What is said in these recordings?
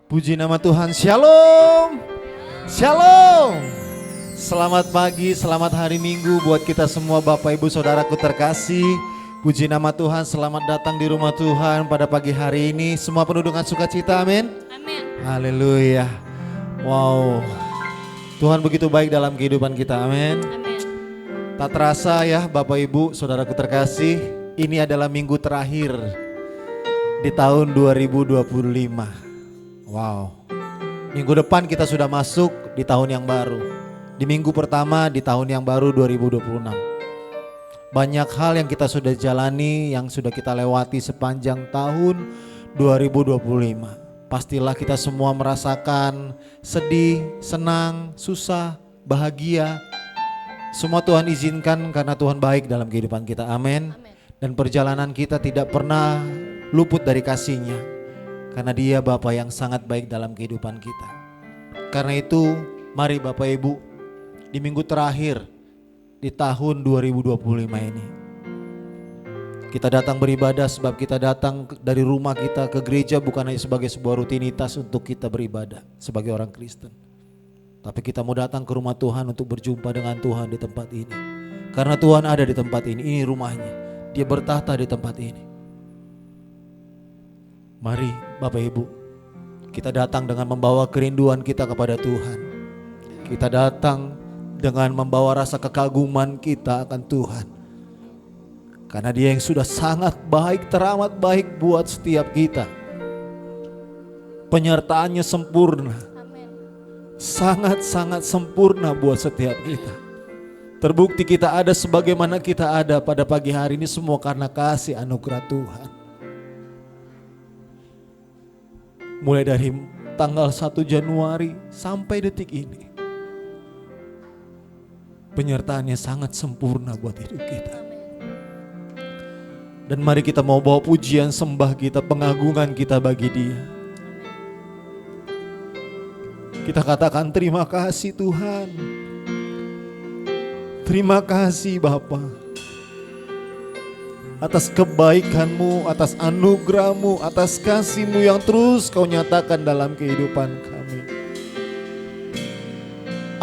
Puji nama Tuhan. Shalom. Shalom. Selamat pagi, selamat hari Minggu buat kita semua Bapak Ibu Saudaraku terkasih. Puji nama Tuhan, selamat datang di rumah Tuhan pada pagi hari ini. Semua penuh dengan sukacita, amin. Amin. Haleluya. Wow. Tuhan begitu baik dalam kehidupan kita, amin. Amin. Tak terasa ya Bapak Ibu Saudaraku terkasih, ini adalah minggu terakhir di tahun 2025. Wow, minggu depan kita sudah masuk di tahun yang baru. Di minggu pertama di tahun yang baru 2026. Banyak hal yang kita sudah jalani, yang sudah kita lewati sepanjang tahun 2025. Pastilah kita semua merasakan sedih, senang, susah, bahagia. Semua Tuhan izinkan karena Tuhan baik dalam kehidupan kita, amin. Dan perjalanan kita tidak pernah luput dari kasih-Nya. Karena Dia Bapa yang sangat baik dalam kehidupan kita. Karena itu mari Bapak Ibu di minggu terakhir di tahun 2025 ini kita datang beribadah, sebab kita datang dari rumah kita ke gereja bukan hanya sebagai sebuah rutinitas untuk kita beribadah sebagai orang Kristen. Tapi kita mau datang ke rumah Tuhan untuk berjumpa dengan Tuhan di tempat ini. Karena Tuhan ada di tempat ini rumahnya. Dia bertahta di tempat ini. Mari Bapak Ibu, kita datang dengan membawa kerinduan kita kepada Tuhan. Kita datang dengan membawa rasa kekaguman kita akan Tuhan. Karena Dia yang sudah sangat baik, teramat baik buat setiap kita. Penyertaannya sempurna. Sangat-sangat sempurna buat setiap kita. Terbukti kita ada sebagaimana kita ada pada pagi hari ini semua karena kasih anugerah Tuhan. Mulai dari tanggal 1 Januari sampai detik ini. Penyertaannya sangat sempurna buat hidup kita. Dan mari kita mau bawa pujian sembah kita, pengagungan kita bagi Dia. Kita katakan terima kasih Tuhan. Terima kasih Bapa. Atas kebaikan-Mu, atas anugerah-Mu, atas kasih-Mu yang terus Kau nyatakan dalam kehidupan kami.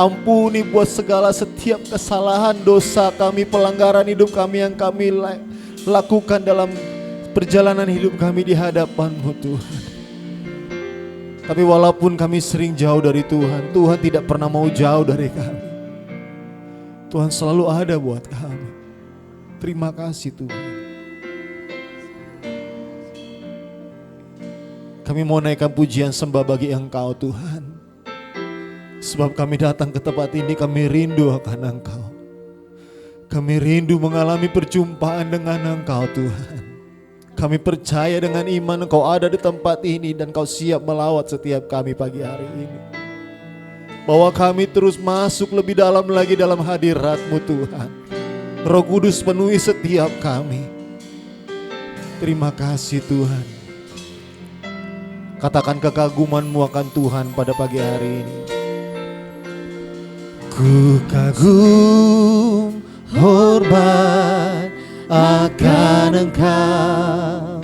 Ampuni buat segala setiap kesalahan, dosa kami, pelanggaran hidup kami yang kami lakukan dalam perjalanan hidup kami di hadapan-Mu Tuhan. Tapi walaupun kami sering jauh dari Tuhan, Tuhan tidak pernah mau jauh dari kami. Tuhan selalu ada buat kami. Terima kasih Tuhan. Kami mau naikkan pujian sembah bagi Engkau Tuhan. Sebab kami datang ke tempat ini, kami rindu akan Engkau. Kami rindu mengalami perjumpaan dengan Engkau Tuhan. Kami percaya dengan iman Engkau ada di tempat ini dan Kau siap melawat setiap kami pagi hari ini. Bahwa kami terus masuk lebih dalam lagi dalam hadirat-Mu Tuhan. Roh Kudus penuhi setiap kami. Terima kasih Tuhan. Katakan kekaguman-Mu akan Tuhan pada pagi hari ini. Ku kagum hormat akan Engkau.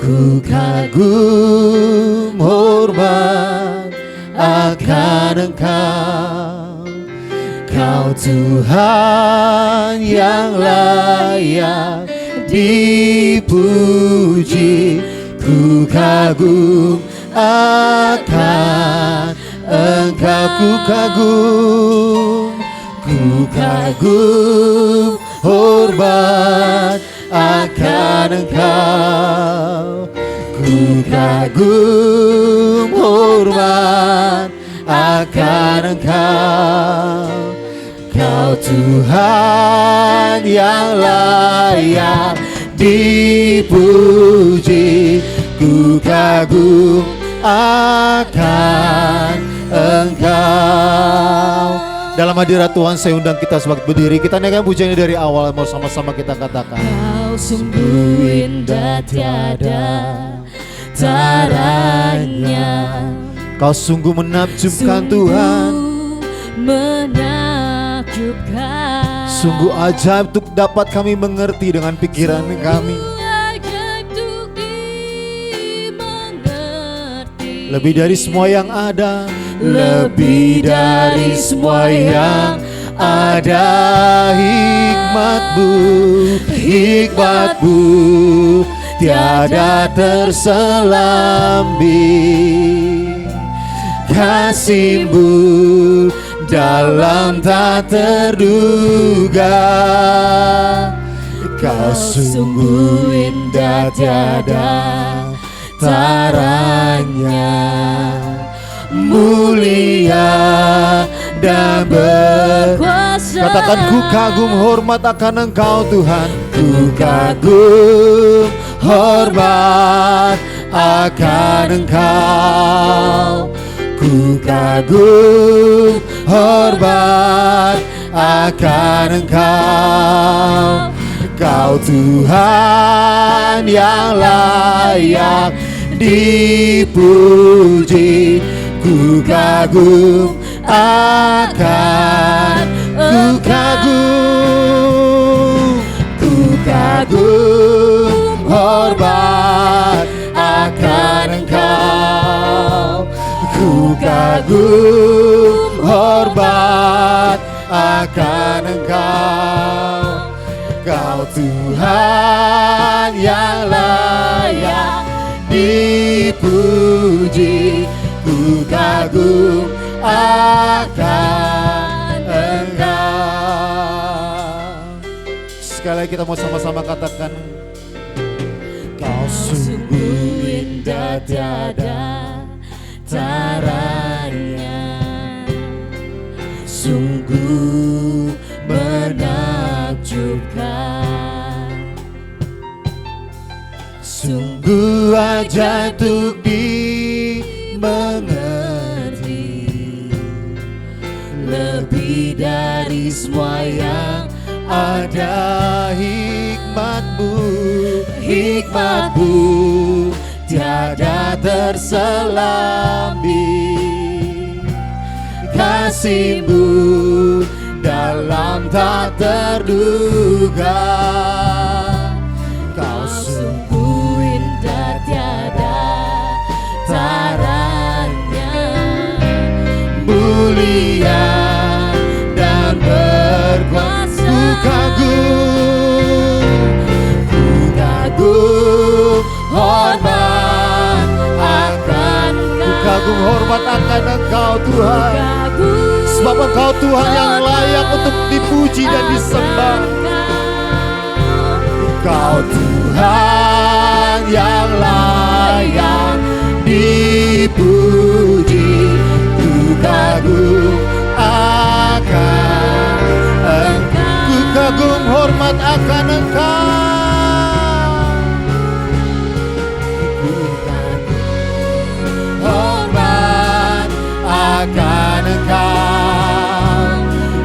Ku kagum hormat akan Engkau. Kau Tuhan yang layak dipuji. Ku kagum akan Engkau, ku kagum hormat akan Engkau. Ku kagum hormat akan Engkau. Kau Tuhan yang layak dipuji. Ku kagum akan Engkau. Dalam hadirat Tuhan saya undang kita sebagai berdiri. Kita naikkan pujiannya dari awal. Mau sama-sama kita katakan. Kau sungguh indah tiada taranya. Kau sungguh menakjubkan Tuhan. Menakjubkan. Sungguh ajaib untuk dapat kami mengerti dengan pikiran kami. lebih dari semua yang ada, lebih dari semua yang ada. Hikmat-Mu, hikmat-Mu tiada terselambi. Kasih-Mu dalam tak terduga. Kau sungguh indah tiada taranya, mulia dan berkuasa. Katakan, ku kagum hormat akan Engkau Tuhan. Ku kagum hormat akan Engkau. Ku kagum hormat akan Engkau. Kau Tuhan yang layak dipuji. Ku kagum akan, ku kagum hormat akan Engkau. Ku kagum hormat akan Engkau. Kau Tuhan yang layak dipuji. Ku kagum akan Engkau. Sekali lagi kita mau sama-sama katakan, Kau sungguh indah tiada taranya, sungguh menakjubkan, sungguh ajaib untuk dimengerti, lebih dari semua yang ada. Hikmat-Mu, hikmat-Mu tiada terselambi. Kasih-Mu dalam tak terduga. Kau sungguh indah tiada taranya, mulia dan berkuasa. Ku kagum hormat akan Engkau. Ku kagum hormat akan Engkau Tuhan, sebab Engkau Tuhan yang layak untuk dipuji dan disembah. Engkau Tuhan yang layak dipuji. Ku kagum akan Engkau. Ku kagum hormat akan Engkau. Ku kagum hormat akan Engkau.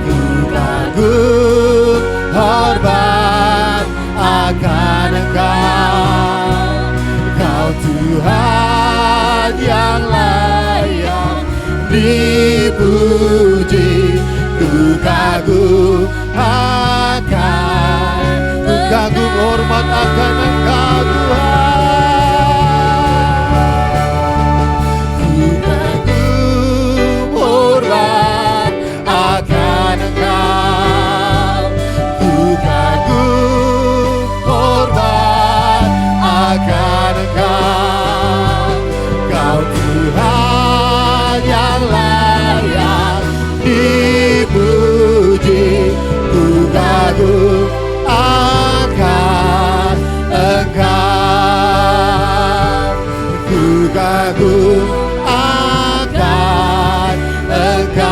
Ku kagum hormat akan Engkau. Kau Tuhan yang layak dipuji. Ku kagum akan, ku kagum hormat akan Engkau Tuhan. Ku kagum hormat akan Engkau. Ku kagum hormat akan Engkau. Kau Tuhan yang layak dipuji. Ku kagum akan Engkau. Ku kagum akan Engkau.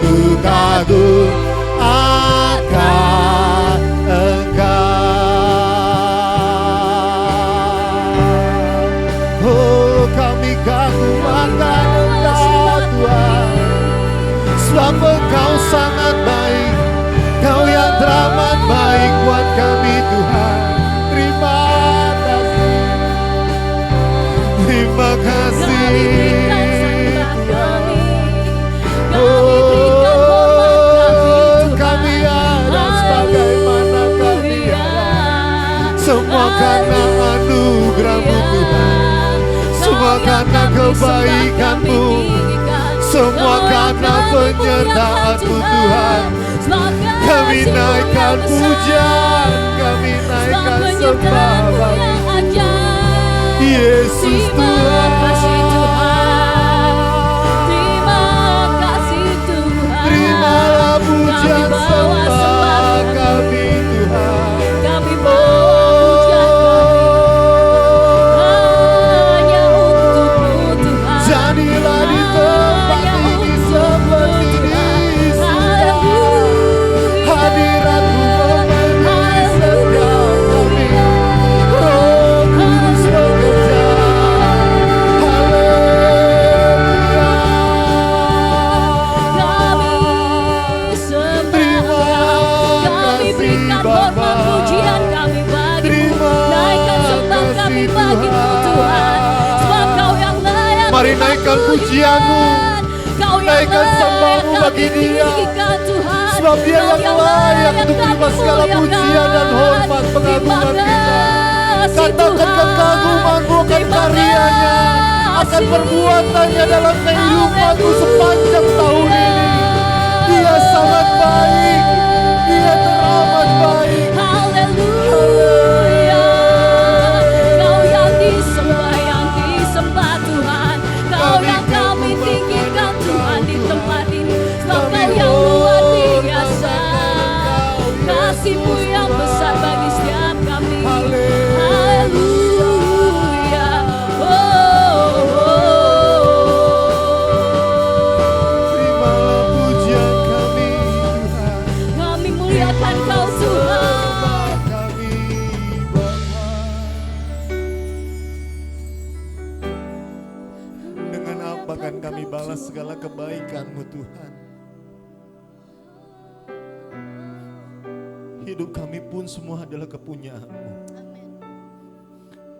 Ku kagum akan Engkau. Oh, kami kagum akan Engkau Tuhan, sebab Engkau sangat baik. Kau yang teramat baik buat kami Tuhan. Terima kasih, terima kasih. Oh, kami ada sebagaimana kami ada, semua karena anugerah-Mu Tuhan. karena kebaikan-Mu, semua karena penyertaan-Mu Tuhan. Kami naikkan pujian, kami naikkan sembah bagi Yesus Tuhan. Terimalah pujian sembah kami Tuhan. Kami pujian hanya untuk-Mu Tuhan. Jadilah di tempat ini seperti disediakan. Hadirat-Mu memenuhi setiap kami. Roh Kudus bekerja. Haleluya. Kami sembah, kami berikan hormat pujian kami bagi-Mu. Naikkan sembah kami bagi-Mu Tuhan, sebab Kau yang layak. Mari naikkan pujian-Mu, Kau yang naikkan sembah-Mu layak bagi kami Dia. tinggikan Tuhan. Sebab Dia Kau yang layak untuk terima segala pujian dan hormat pengagungan kita. Katakan kekaguman-Mu akan karyanya, akan perbuatannya dalam kehidupanku sepanjang tahun ini. Dia sangat baik, Dia teramat baik. Haleluya. Kau yang disembah Tuhan. Kau yang kami tinggikan Tuhan di tempat ini. Sebab Kau yang luar biasa. Kasih-Mu yang besar bagi setiap kami. Haleluya. Terimalah pujian kami Tuhan. Kami muliakan Kau Tuhan. Kami Bapa. Dengan apa kan kami balas segala kebaikan-Mu Tuhan? Hidup kami pun semua adalah kepunyaan-Mu.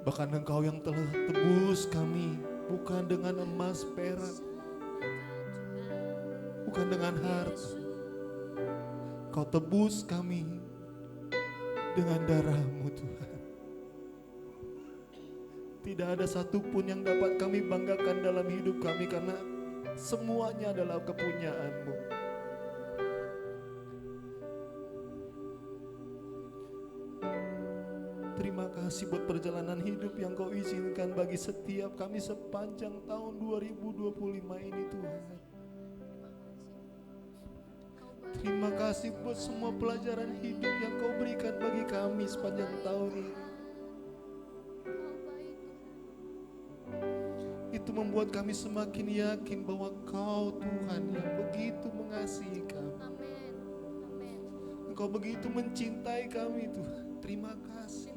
Bahkan Engkau yang telah tebus kami, bukan dengan emas perak, bukan dengan harta. Kau tebus kami dengan darah-Mu Tuhan. Tidak ada satupun yang dapat kami banggakan dalam hidup kami, karena semuanya adalah kepunyaan-Mu. Terima kasih buat perjalanan hidup yang Kau izinkan bagi setiap kami sepanjang tahun 2025 ini Tuhan. Terima kasih buat semua pelajaran hidup yang Kau berikan bagi kami sepanjang tahun ini. Itu membuat kami semakin yakin bahwa Kau Tuhan yang begitu mengasihi kami. Engkau begitu mencintai kami Tuhan. Terima kasih.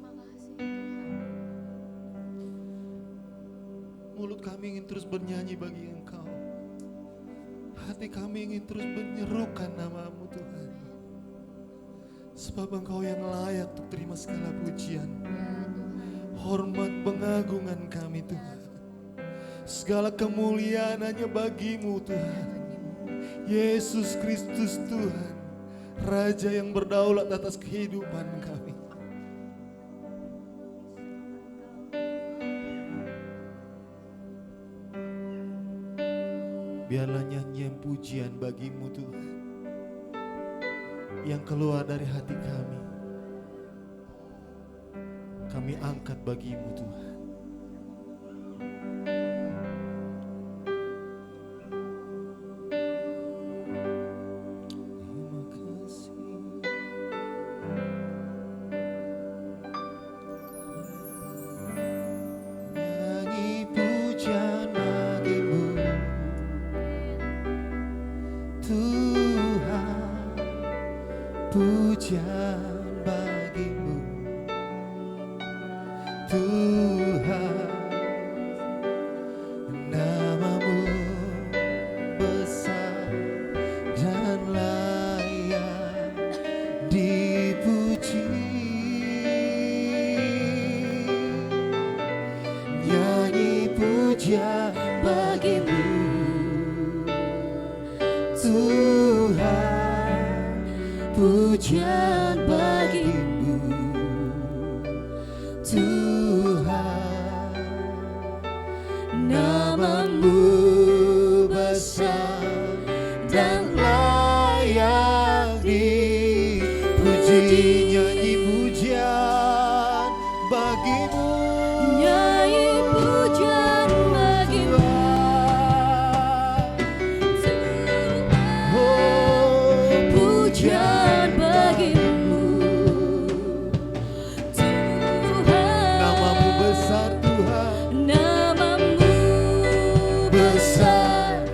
Mulut kami ingin terus bernyanyi bagi Engkau. Hati kami ingin terus menyerukan nama-Mu Tuhan. Sebab Engkau yang layak untuk terima segala pujian, hormat, pengagungan kami Tuhan. Segala kemuliaan hanya bagi-Mu Tuhan. Yesus Kristus Tuhan, Raja yang berdaulat atas kehidupan kami. Biarlah nyanyian pujian bagi-Mu Tuhan yang keluar dari hati kami. Kami angkat bagi-Mu Tuhan. Terima kasih. Nyanyi pujian bagi-Mu Tuhan, pujian bagi-Mu Tuhan. Nama-Mu besar dan layak dipuji. Nyanyi pujian bagi-Mu Tuhan, pujian bagi-Mu Tuhan. Namamu besar dan layak dipuji. Nyanyi pujian bagimu, Nyanyi pujian bagimu, oh pujian bagimu, Tuhan. namamu besar Tuhan, Namamu besar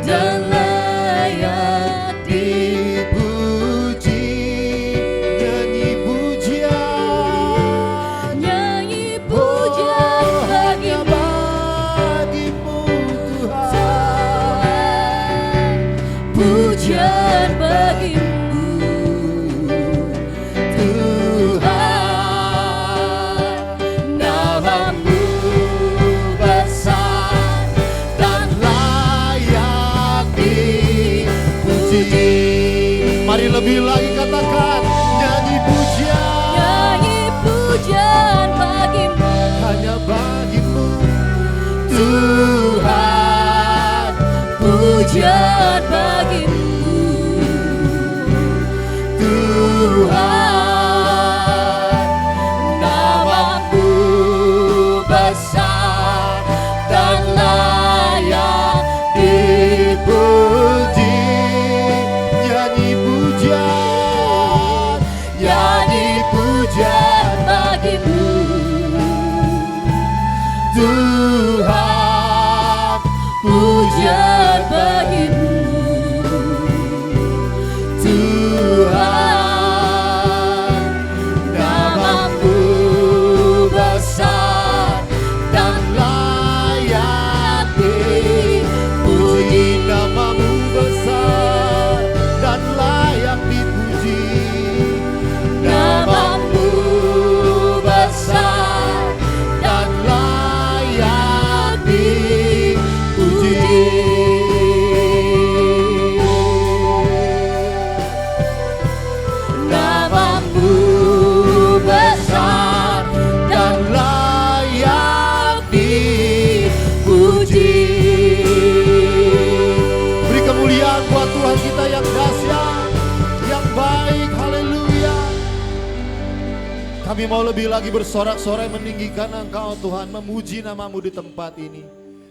dan layak dipuji. Nyanyi pujian, nyanyi pujian hanya bagimu, bagimu Tuhan. pujian bagimu, Tuhan, namamu besar dan layak dipuji. Mari lebih lagi katakan, nyanyi pujian nyanyi pujian bagimu, hanya bagimu Tuhan. pujian bagimu, Tuhan, namamu besar dan layak dipuji. Nyanyi pujian, nyanyi pujian bagimu, Tuhan, pujian bagimu, Tuhan, namamu besar dan layak dipuji. Namamu besar dan layak dipuji. Namamu besar dan layak dipuji. Namamu besar dan layak dipuji. Beri kemuliaan buat Tuhan kita yang dahsyat, yang baik. Haleluya. Kami mau lebih lagi bersorak-sorai meninggikan Engkau Tuhan, memuji namamu di tempat ini.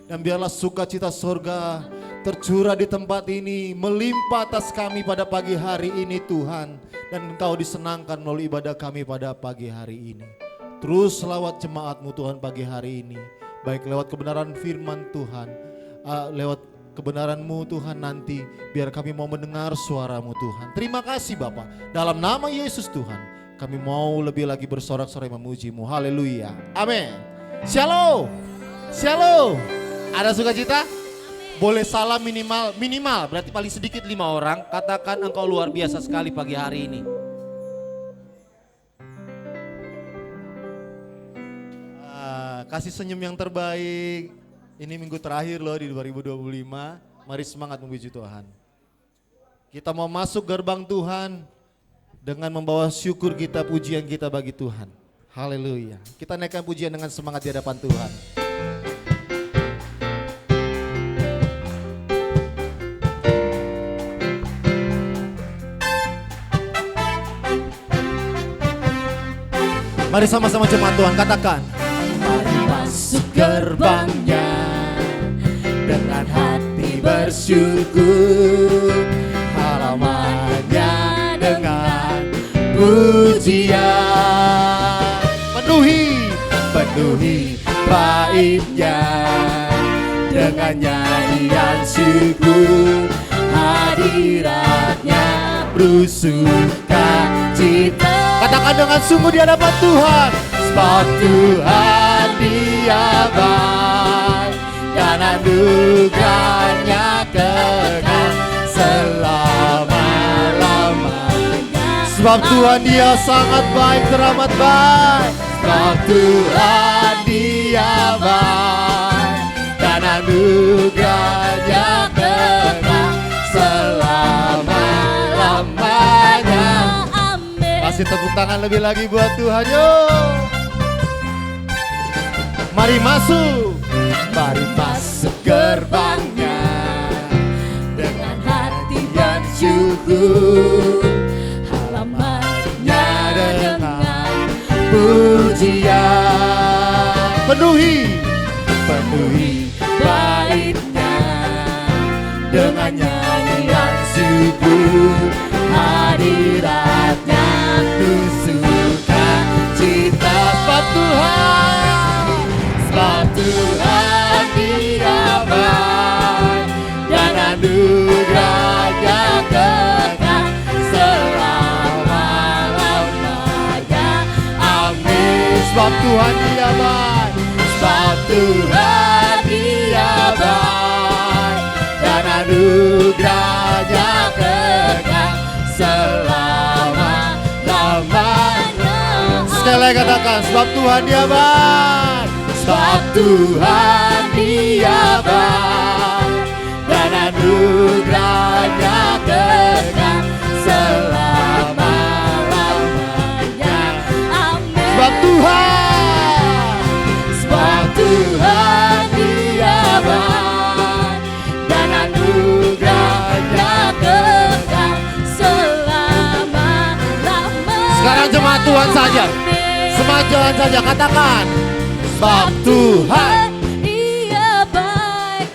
Dan biarlah sukacita surga tercurah di tempat ini, melimpah atas kami pada pagi hari ini Tuhan. Dan Engkau disenangkan melalui ibadah kami pada pagi hari ini. Terus selawat jemaat-Mu Tuhan pagi hari ini, baik lewat kebenaran firman Tuhan, lewat kebenaran-Mu Tuhan nanti, biar kami mau mendengar suara-Mu Tuhan. Terima kasih Bapa, dalam nama Yesus Tuhan, kami mau lebih lagi bersorak-sorai memuji-Mu. Haleluya, amin. Shalom, shalom. Ada sukacita? Boleh salam minimal berarti paling sedikit 5 orang. Katakan engkau luar biasa sekali pagi hari ini. Kasih senyum yang terbaik. Ini minggu terakhir loh di 2025. Mari semangat memuji Tuhan. Kita mau masuk gerbang Tuhan dengan membawa syukur kita, pujian kita bagi Tuhan. Haleluya. Kita naikkan pujian dengan semangat di hadapan Tuhan. Mari sama-sama jemaat Tuhan katakan. Mari masuk gerbangnya dengan hati bersyukur, halamannya dengan pujian. Penuhi baitnya dengan nyanyian syukur, hadiratnya bersukacita. Katakan dengan sungguh di hadapan Tuhan. Sebab Tuhan Dia baik dan anugerahnya kekal selama-lamanya. Sebab Tuhan Dia sangat baik, teramat baik. Sebab Tuhan Dia baik dan anugerahnya kekal selama-lamanya. Kasih tepuk tangan lebih lagi buat Tuhan, yuk. Mari masuk Tuhan Dia baik, sebab Tuhan Dia baik, dan anugerahnya kekal selama-lamanya. Sekali lagi katakan, sebab Tuhan Dia baik, sebab Tuhan Dia baik, dan anugerahnya kekal selama-lamanya. Amin. Sebab Tuhan Dia baik, dan anugerahnya kekal selama-lamanya. Sekarang jemaat Tuhan saja, jemaat Tuhan saja katakan, sebab Tuhan Dia baik,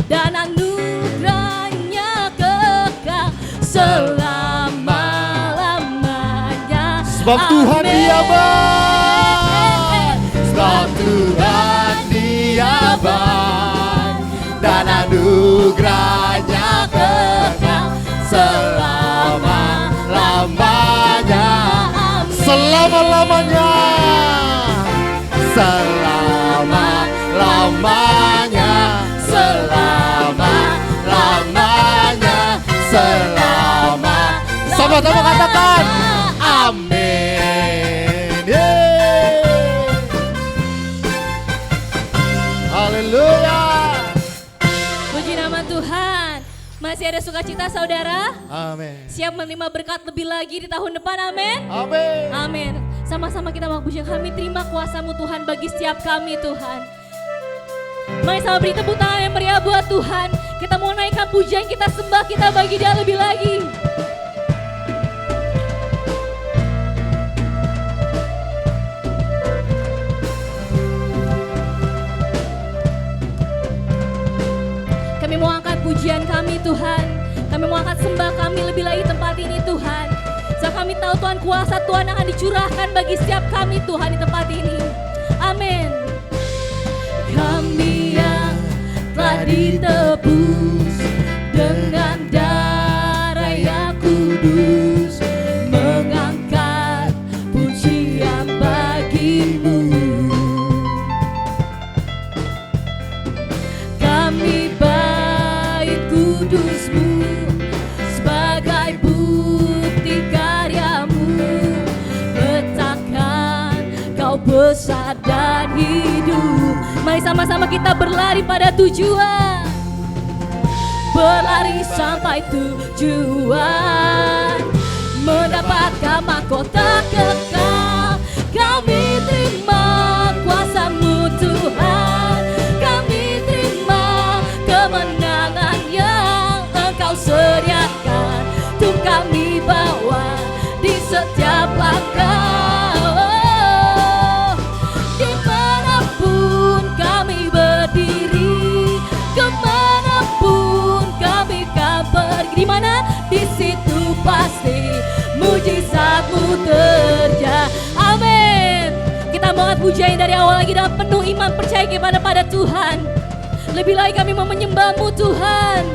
dan anugerahnya kekal selama-lamanya. Sebab Tuhan Dia baik, sebab Tuhan Dia baik, dan anugerahnya kekal selama-lamanya. Selama-lamanya, selama-lamanya, selama-lamanya, selama. Sama-sama katakan, amin. Haleluya. Puji nama Tuhan. Masih ada sukacita saudara? Amin. Siap menerima berkat lebih lagi di tahun depan, amin? Amin. Amin. Sama-sama kita mau puji, kami terima kuasa-Mu Tuhan bagi setiap kami Tuhan. Mari sama beri tepuk tangan yang meriah buat Tuhan. Kita mau naikkan pujian, kita sembah, kita bagi Dia lebih lagi. Kami mau angkat pujian kami Tuhan. Kami mau angkat sembah kami lebih lagi tempat ini Tuhan. Saat kami tahu Tuhan, kuasa Tuhan akan dicurahkan bagi setiap kami Tuhan di tempat ini. Amin. Kami yang telah ditebus dengan darah yang kudus, mengangkat pujian bagimu. Kami bait kudus-Mu sebagai bukti karya-Mu, letakkan Kau besar dan hidup. Mari sama-sama kita berlari pada tujuan, berlari sampai tujuan, mendapatkan mahkota kekal. Kami terima kuasa-Mu Tuhan, kami terima kemenangan yang Engkau sediakan untuk kami bawa di setiap langkah. Dimanapun kami berdiri, kemanapun kami akan pergi, di mana di situ pasti mujizat-Mu terjadi. Amin. Kita mau angkat pujian dari awal lagi dengan penuh iman percaya kepada Tuhan. Lebih lagi kami mau menyembah-Mu Tuhan.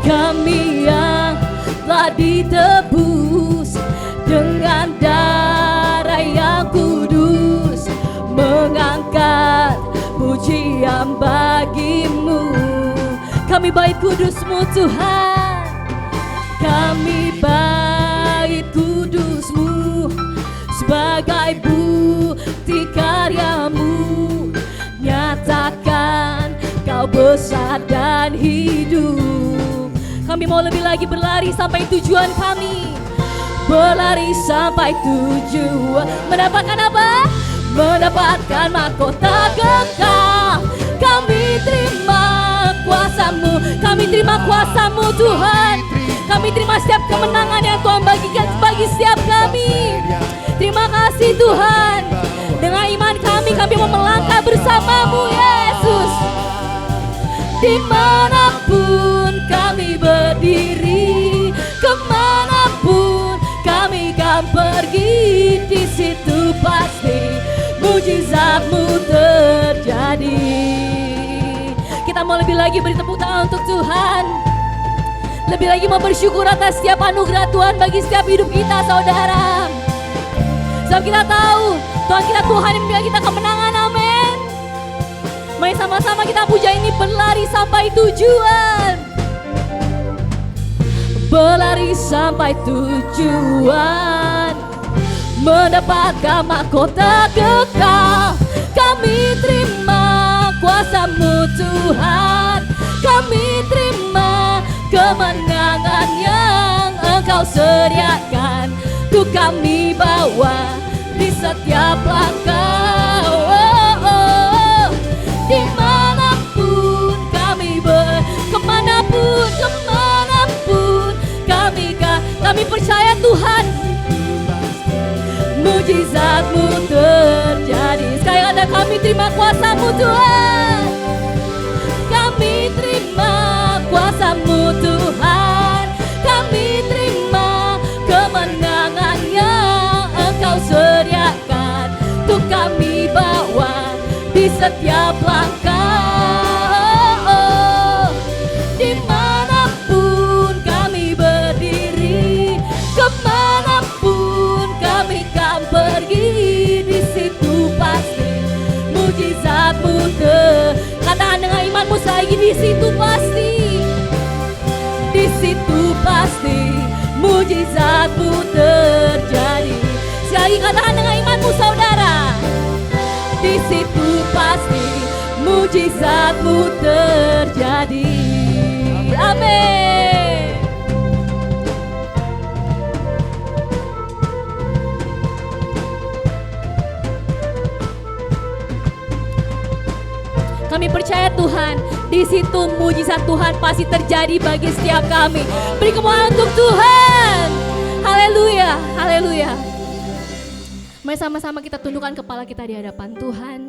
Kami yang telah ditebus dengan darah yang kudus, mengangkat pujian bagi-Mu. Kami bait kudus-Mu Tuhan, kami bait kudus-Mu sebagai bukti karya-Mu, nyatakan Kau besar dan hidup. Kami mau lebih lagi berlari sampai tujuan kami, berlari sampai tujuan. Mendapatkan apa? Mendapatkan mahkota kekal. Kami terima kuasa-Mu, kami terima kuasa-Mu Tuhan. Kami terima setiap kemenangan yang Tuhan bagikan bagi setiap kami. Terima kasih Tuhan. Dengan iman kami mau melangkah bersama-Mu Yesus. Dimanapun kami berdiri, kemanapun kami akan pergi, di situ pasti mujizat-Mu terjadi. Kita mau lebih lagi beri tepuk tangan untuk Tuhan. Lebih lagi mau bersyukur atas setiap anugerah Tuhan bagi setiap hidup kita, saudara. Sebab kita tahu Tuhan kita Tuhan yang memberikan kita kemenangan, amin. Mari sama-sama kita puja ini, berlari sampai tujuan. Berlari sampai tujuan, mendapatkan mahkota kekal. Kami terima kuasa-Mu Tuhan, kami terima kemenangan yang Engkau sediakan. Untuk kami bawa di setiap langkah, dimanapun kami kemanapun kami percaya Tuhan, mujizat-Mu terjadi. Sekali kata kami terima kuasa-Mu Tuhan, kami terima kuasa-Mu Tuhan, kami terima kemenangan yang Engkau sediakan. Untuk kami bawa di setiap langkah, dimanapun kami berdiri, kemanapun kami kan pergi, di situ pasti mujizat-Mu katakan dengan imanmu lagi, di situ pasti, di situ pasti mujizat-Mu terjadi. Sekali lagi katakan dengan imanmu, saudara, di situ pasti mujizat-Mu terjadi. Amin. Kami percaya Tuhan, di situ mujizat Tuhan pasti terjadi bagi setiap kami. Beri kemuliaan untuk Tuhan. Haleluya, haleluya. Mari sama-sama kita tundukkan kepala kita di hadapan Tuhan.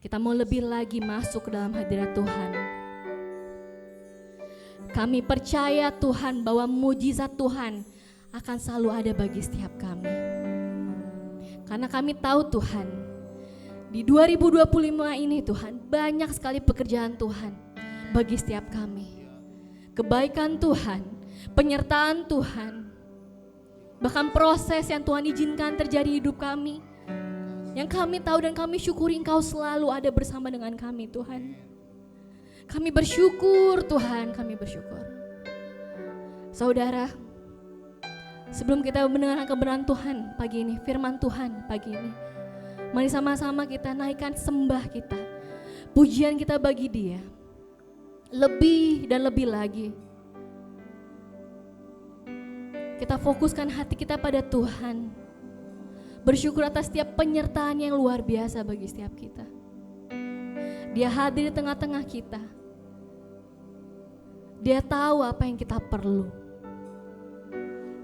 Kita mau lebih lagi masuk ke dalam hadirat Tuhan. Kami percaya Tuhan bahwa mujizat Tuhan akan selalu ada bagi setiap kami. Karena kami tahu Tuhan, di 2025 ini Tuhan, banyak sekali pekerjaan Tuhan bagi setiap kami. Kebaikan Tuhan, penyertaan Tuhan, bahkan proses yang Tuhan izinkan terjadi hidup kami, yang kami tahu dan kami syukuri Engkau selalu ada bersama dengan kami Tuhan. Kami bersyukur Tuhan, kami bersyukur. Saudara, sebelum kita mendengarkan kebenaran Tuhan pagi ini, firman Tuhan pagi ini, mari sama-sama kita naikkan sembah kita, pujian kita bagi Dia, lebih dan lebih lagi. Kita fokuskan hati kita pada Tuhan, bersyukur atas setiap penyertaan yang luar biasa bagi setiap kita. Dia hadir di tengah-tengah kita. Dia tahu apa yang kita perlu.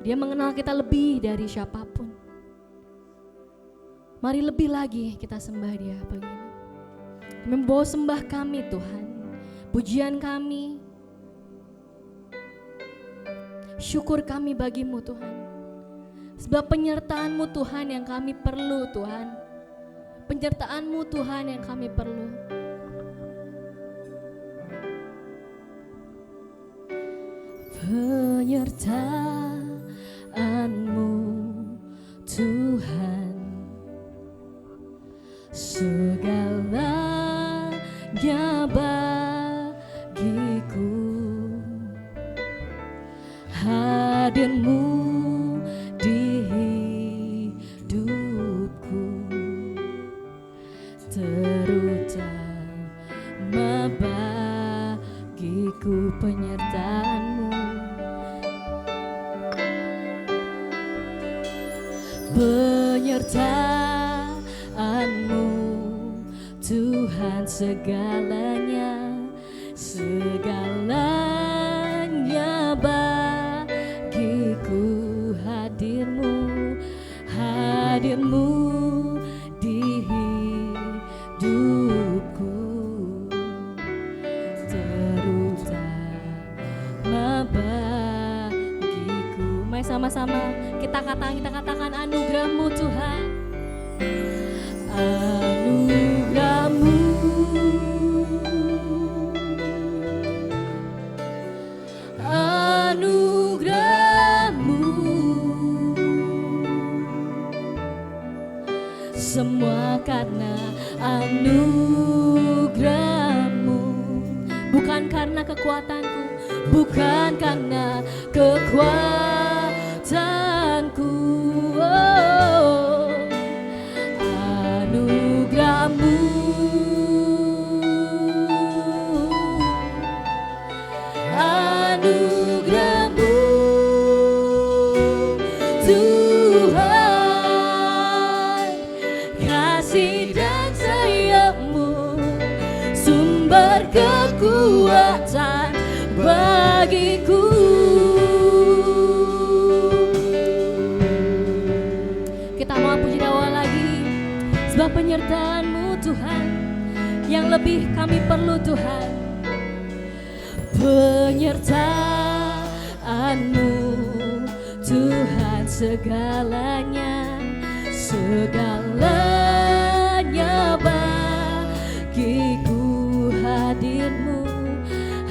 Dia mengenal kita lebih dari siapapun. Mari lebih lagi kita sembah Dia pagi ini. Membawa sembah kami Tuhan, pujian kami, syukur kami bagi-Mu Tuhan. Sebab penyertaan-Mu Tuhan yang kami perlu Tuhan. Penyertaan-Mu Tuhan yang kami perlu. Penyertaan-Mu Tuhan, segalanya bagiku. Hadir-Mu di hidupku, terutama bagiku penyertaan-Mu. Penyertaan-Mu Tuhan, segalanya, segalanya bagiku. Hadir-Mu, hadir-Mu di hidupku, terutama bagiku. Mari sama-sama kita katakan anugerah-Mu Tuhan, anugerah-Mu, semua karena anugerah-Mu. Bukan karena kekuatanku, bukan karena kekuatanku. Oh, anugerah-Mu, anugerah-Mu Tuhan, kasih dan sayang-Mu sumber kekuatan bagiku. Kita mau puji doa lagi, sebab penyertaan-Mu Tuhan yang lebih kami perlu Tuhan. Penyertaan-Mu Tuhan segalanya, segalanya bagiku.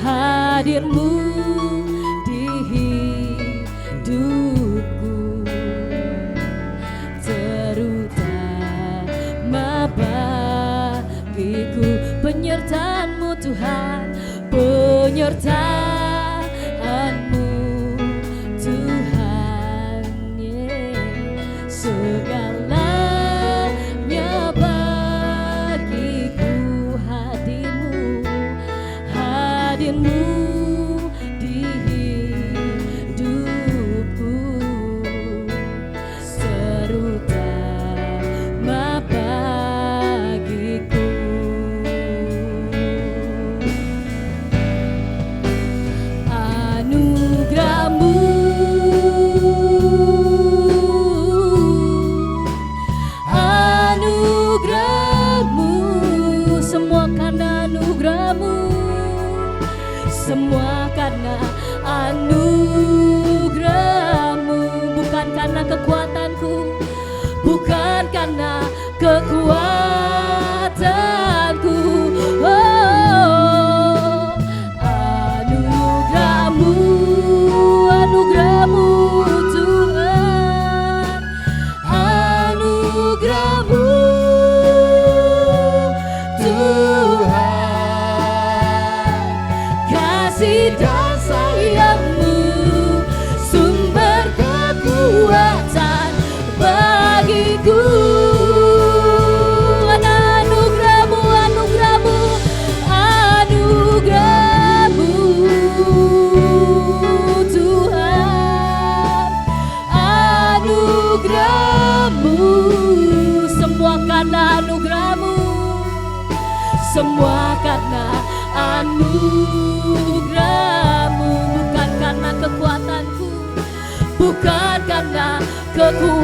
Hadir-Mu di hidupku, terutama bagiku. Penyertaan-Mu Tuhan, penyertaan-Mu Tuhan, segalanya bagiku. Hadir-Mu di hidupku, terutama bagiku. Anugerah-Mu, anugerah-Mu, semua karena anugerah-Mu, semua karena anugerah-Mu. Bukan karena kekuatanku, bukan karena kekuatanku. Oh, anugerah-Mu, anugerah-Mu Tuhan, anugerah-Mu Tuhan, kasih dan sayang-Mu sumber kekuatan bagiku. Anugerah-Mu, anugerah-Mu, anugerah-Mu Tuhan, anugerah-Mu, semua karena anugerah-Mu, semua karena anugerah-Mu. Bukan karena kekuatanku, bukan karena kekuatanku.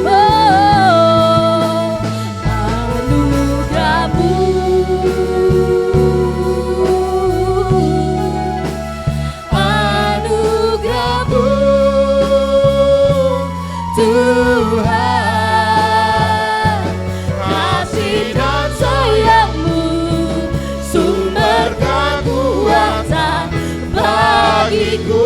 Oh, anugerah-Mu, anugerah-Mu Tuhan, kasih dan sayang-Mu sumber kekuatan bagiku.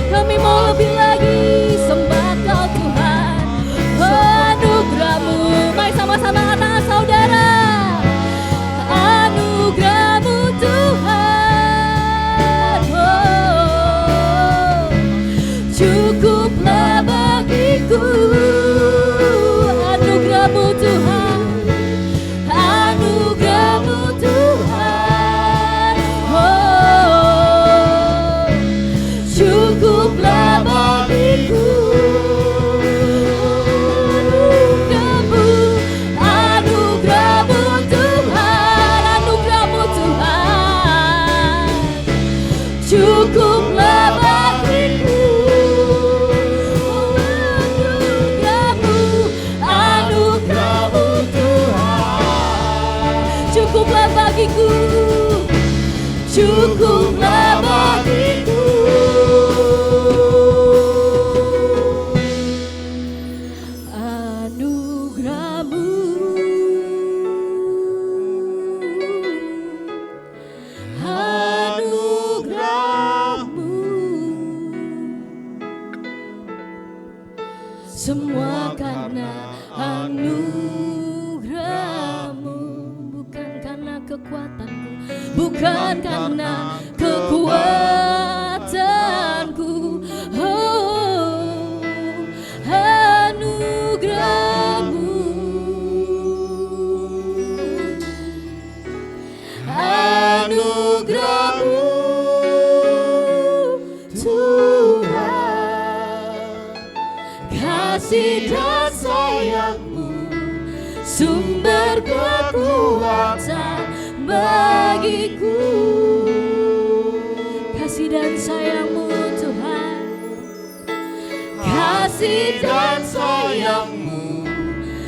Kami mau lebih lagi sembah Kau Tuhan. Anugerah-Mu, mari sama-sama katakan saudara. Anugerah-Mu Tuhan, oh, cukuplah bagiku. Anugerah-Mu Tuhan, anugerah-Mu Tuhan, oh, cukuplah bagiku. Anugerah-Mu, anugerah-Mu Tuhan, anugerah-Mu Tuhan, cukuplah bagiku. Anugerah-Mu, anugerah-Mu Tuhan, cukuplah bagiku, cukuplah bagiku. Anugerah-Mu, anugerah-Mu bukan karena kekuatanku. Oh, anugerah-Mu, anugerah-Mu Tuhan, kasih dan sayang-Mu, sumber kekuatan bagiku. Kasih dan sayang-Mu Tuhan, kasih dan sayang-Mu,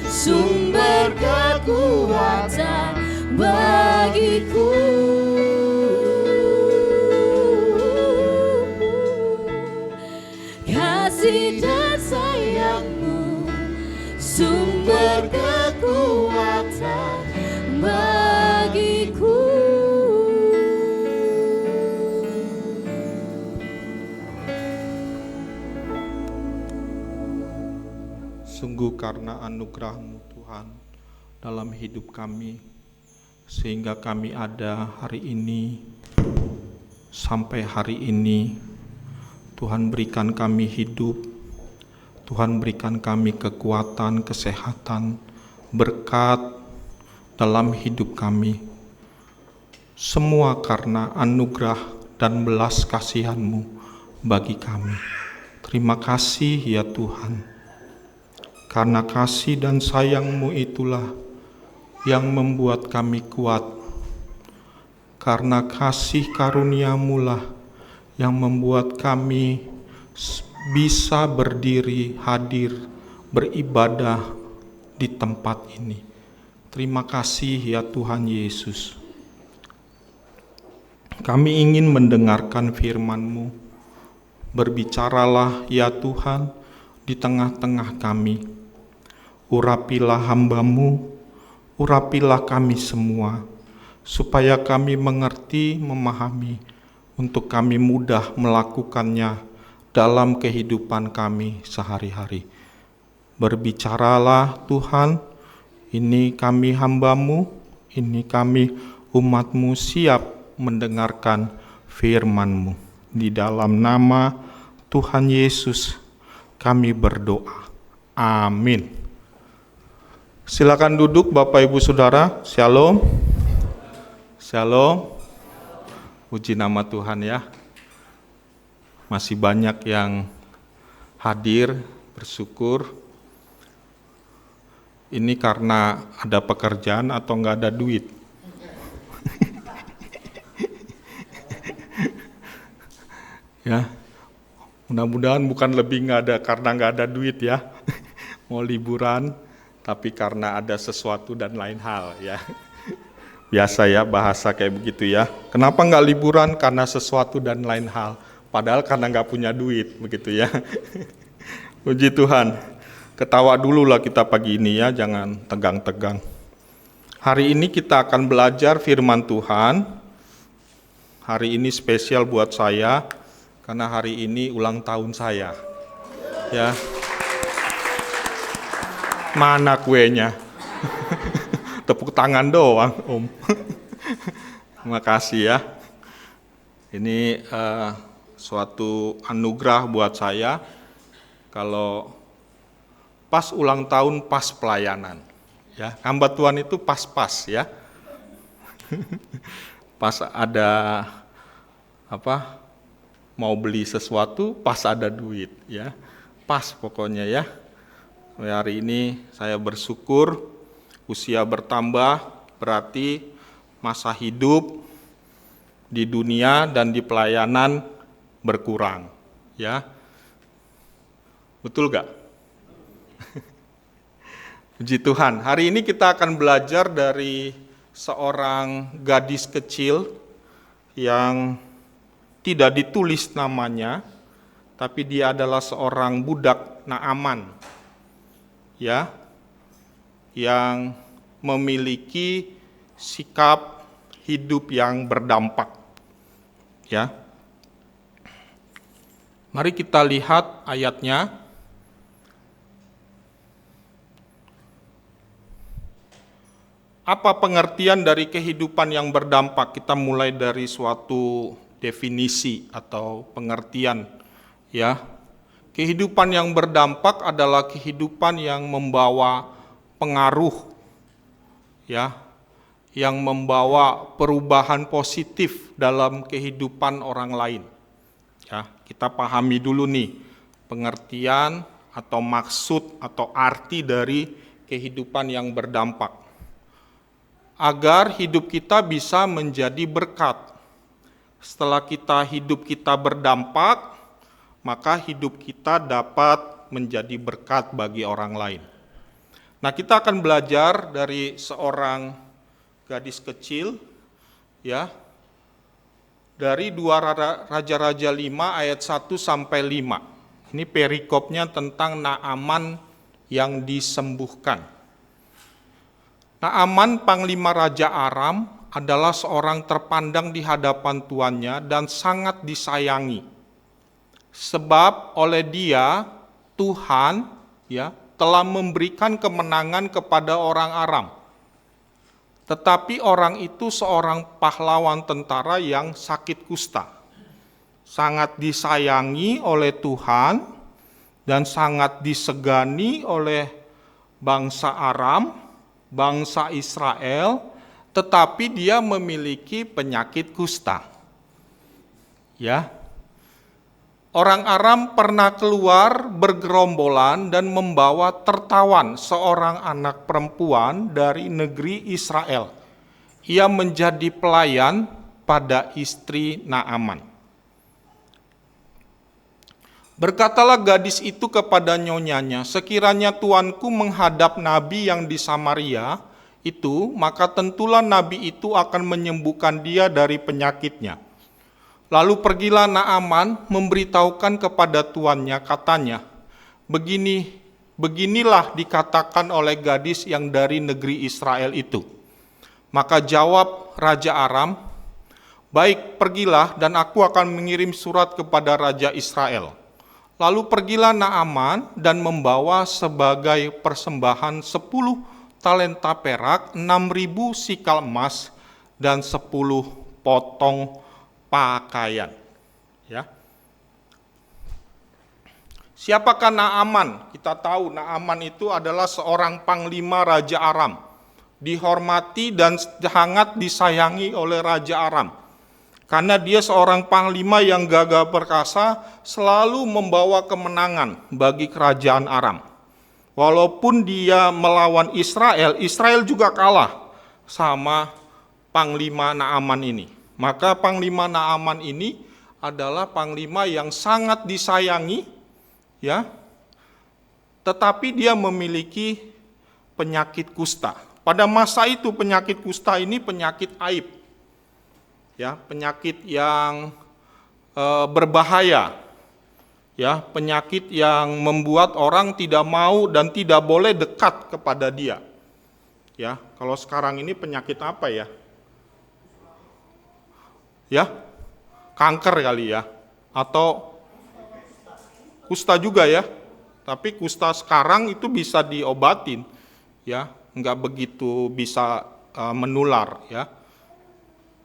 sumber kekuatan bagiku. Kasih dan sayang-Mu, sumber kekuatan bagiku. Sungguh karena anugerah-Mu Tuhan dalam hidup kami, sehingga kami ada hari ini, sampai hari ini. Tuhan berikan kami hidup, Tuhan berikan kami kekuatan, kesehatan, berkat dalam hidup kami. Semua karena anugerah dan belas kasihan-Mu bagi kami. Terima kasih ya Tuhan. Karena kasih dan sayang-Mu itulah yang membuat kami kuat. Karena kasih karunia-Mu lah yang membuat kami bisa berdiri, hadir, beribadah di tempat ini. Terima kasih ya Tuhan Yesus. Kami ingin mendengarkan firman-Mu. Berbicaralah ya Tuhan di tengah-tengah kami. Urapilah hamba-Mu, urapilah kami semua, supaya kami mengerti, memahami, untuk kami mudah melakukannya dalam kehidupan kami sehari-hari. Berbicaralah Tuhan, ini kami hamba-Mu, ini kami umat-Mu siap mendengarkan firman-Mu. Di dalam nama Tuhan Yesus kami berdoa. Amin. Silakan duduk Bapak Ibu Saudara. Shalom. Shalom. Puji nama Tuhan ya. Masih banyak yang hadir, bersyukur. Ini karena ada pekerjaan atau enggak ada duit? Ya, mudah-mudahan bukan lebih enggak ada karena enggak ada duit ya. Mau liburan, tapi karena ada sesuatu dan lain hal ya. Biasa ya bahasa kayak begitu ya. Kenapa nggak liburan? Karena sesuatu dan lain hal. Padahal karena nggak punya duit, begitu ya. Puji Tuhan. Ketawa dulu lah kita pagi ini ya, jangan tegang-tegang. Hari ini kita akan belajar firman Tuhan. Hari ini spesial buat saya, karena hari ini ulang tahun saya. Ya. Mana kuenya? Tepuk tangan doang, Om. Terima kasih ya. Ini suatu anugerah buat saya. Kalau pas ulang tahun, pas pelayanan. Ya, hamba Tuhan itu pas-pas ya. Pas ada mau beli sesuatu, pas ada duit ya. Pas pokoknya ya. Hari ini saya bersyukur. Usia bertambah berarti masa hidup di dunia dan di pelayanan berkurang, ya. Betul gak? Puji Tuhan, hari ini kita akan belajar dari seorang gadis kecil yang tidak ditulis namanya, tapi dia adalah seorang budak Naaman, ya, yang memiliki sikap hidup yang berdampak. Ya. Mari kita lihat ayatnya. Apa pengertian dari kehidupan yang berdampak? Kita mulai dari suatu definisi atau pengertian, ya. Kehidupan yang berdampak adalah kehidupan yang membawa pengaruh, ya, yang membawa perubahan positif dalam kehidupan orang lain. Ya, kita pahami dulu nih pengertian atau maksud atau arti dari kehidupan yang berdampak. Agar hidup kita bisa menjadi berkat. Setelah hidup kita berdampak, maka hidup kita dapat menjadi berkat bagi orang lain. Nah, kita akan belajar dari seorang gadis kecil, ya, dari 2 Raja-Raja 5 ayat 1 sampai 5. Ini perikopnya tentang Naaman yang disembuhkan. Naaman, panglima Raja Aram, adalah seorang terpandang di hadapan tuannya dan sangat disayangi. Sebab oleh dia, Tuhan, ya, telah memberikan kemenangan kepada orang Aram. Tetapi orang itu seorang pahlawan tentara yang sakit kusta. Sangat disayangi oleh Tuhan dan sangat disegani oleh bangsa Aram, bangsa Israel, tetapi dia memiliki penyakit kusta. Ya. Orang Aram pernah keluar bergerombolan dan membawa tertawan seorang anak perempuan dari negeri Israel. Ia menjadi pelayan pada istri Naaman. Berkatalah gadis itu kepada nyonyanya, sekiranya tuanku menghadap nabi yang di Samaria itu, maka tentulah nabi itu akan menyembuhkan dia dari penyakitnya. Lalu pergilah Naaman memberitahukan kepada tuannya, katanya, beginilah dikatakan oleh gadis yang dari negeri Israel itu. Maka jawab Raja Aram, baik, pergilah dan aku akan mengirim surat kepada Raja Israel. Lalu pergilah Naaman dan membawa sebagai persembahan 10 talenta perak, 6.000 sikal emas, dan 10 potong pakaian. Ya. Siapakah Naaman? Kita tahu Naaman itu adalah seorang panglima Raja Aram. Dihormati dan sangat disayangi oleh Raja Aram. Karena dia seorang panglima yang gagah perkasa, selalu membawa kemenangan bagi kerajaan Aram. Walaupun dia melawan Israel, Israel juga kalah sama panglima Naaman ini. Maka panglima Naaman ini adalah panglima yang sangat disayangi, ya. Tetapi dia memiliki penyakit kusta. Pada masa itu penyakit kusta ini penyakit aib. Ya, penyakit yang berbahaya, ya, penyakit yang membuat orang tidak mau dan tidak boleh dekat kepada dia. Ya, kalau sekarang ini penyakit apa ya? Ya, kanker kali ya, atau kusta juga ya. Tapi kusta sekarang itu bisa diobatin, ya, nggak begitu bisa menular, ya.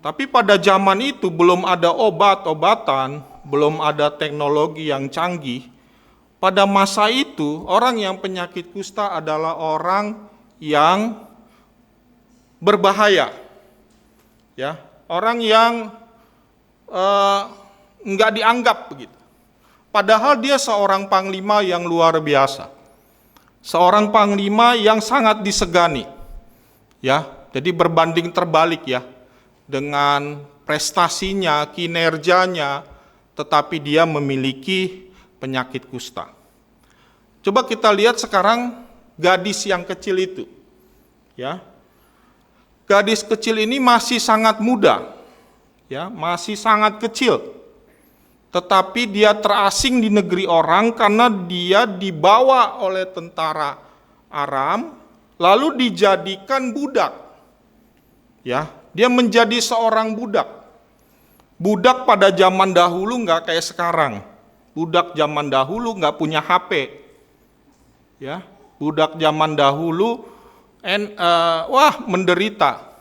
Tapi pada zaman itu belum ada obat-obatan, belum ada teknologi yang canggih. Pada masa itu, orang yang penyakit kusta adalah orang yang berbahaya. Ya, orang yang enggak dianggap begitu. Padahal dia seorang panglima yang luar biasa. Seorang panglima yang sangat disegani. Ya, jadi berbanding terbalik ya. Dengan prestasinya, kinerjanya, tetapi dia memiliki penyakit kusta. Coba kita lihat sekarang gadis yang kecil itu. Ya. Gadis kecil ini masih sangat muda. Ya, masih sangat kecil. Tetapi dia terasing di negeri orang karena dia dibawa oleh tentara Aram lalu dijadikan budak. Ya, dia menjadi seorang budak. Budak pada zaman dahulu nggak kayak sekarang. Budak zaman dahulu nggak punya HP. Ya, budak zaman dahulu menderita.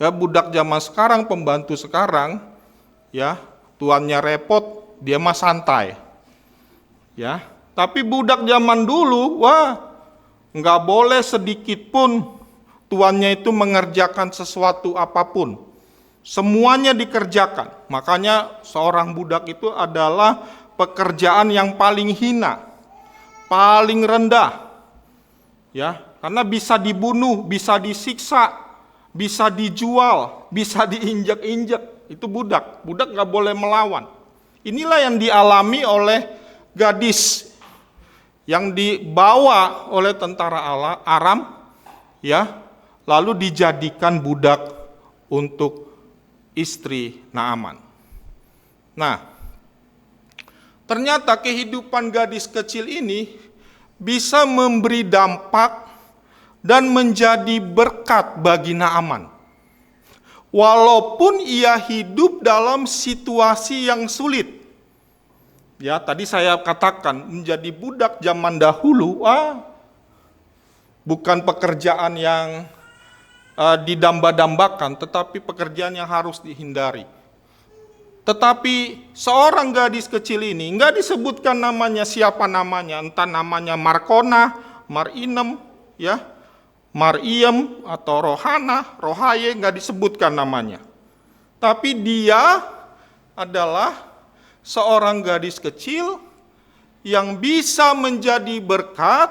Ya, budak zaman sekarang, pembantu sekarang, ya, tuannya repot, dia mah santai. Ya, tapi budak zaman dulu, nggak boleh sedikit pun tuannya itu mengerjakan sesuatu apapun. Semuanya dikerjakan. Makanya seorang budak itu adalah pekerjaan yang paling hina, paling rendah. Ya, karena bisa dibunuh, bisa disiksa, bisa dijual, bisa diinjak-injak. Itu budak. Budak nggak boleh melawan. Inilah yang dialami oleh gadis yang dibawa oleh tentara Aram, ya, lalu dijadikan budak untuk istri Naaman. Nah, ternyata kehidupan gadis kecil ini bisa memberi dampak dan menjadi berkat bagi Naaman. Walaupun ia hidup dalam situasi yang sulit. Ya, tadi saya katakan menjadi budak zaman dahulu, bukan pekerjaan yang didamba-dambakan, tetapi pekerjaan yang harus dihindari. Tetapi seorang gadis kecil ini nggak disebutkan namanya, siapa namanya, entah namanya Markona, Marinem, ya, Mariem atau Rohana, Rohaye, nggak disebutkan namanya. Tapi dia adalah seorang gadis kecil yang bisa menjadi berkat,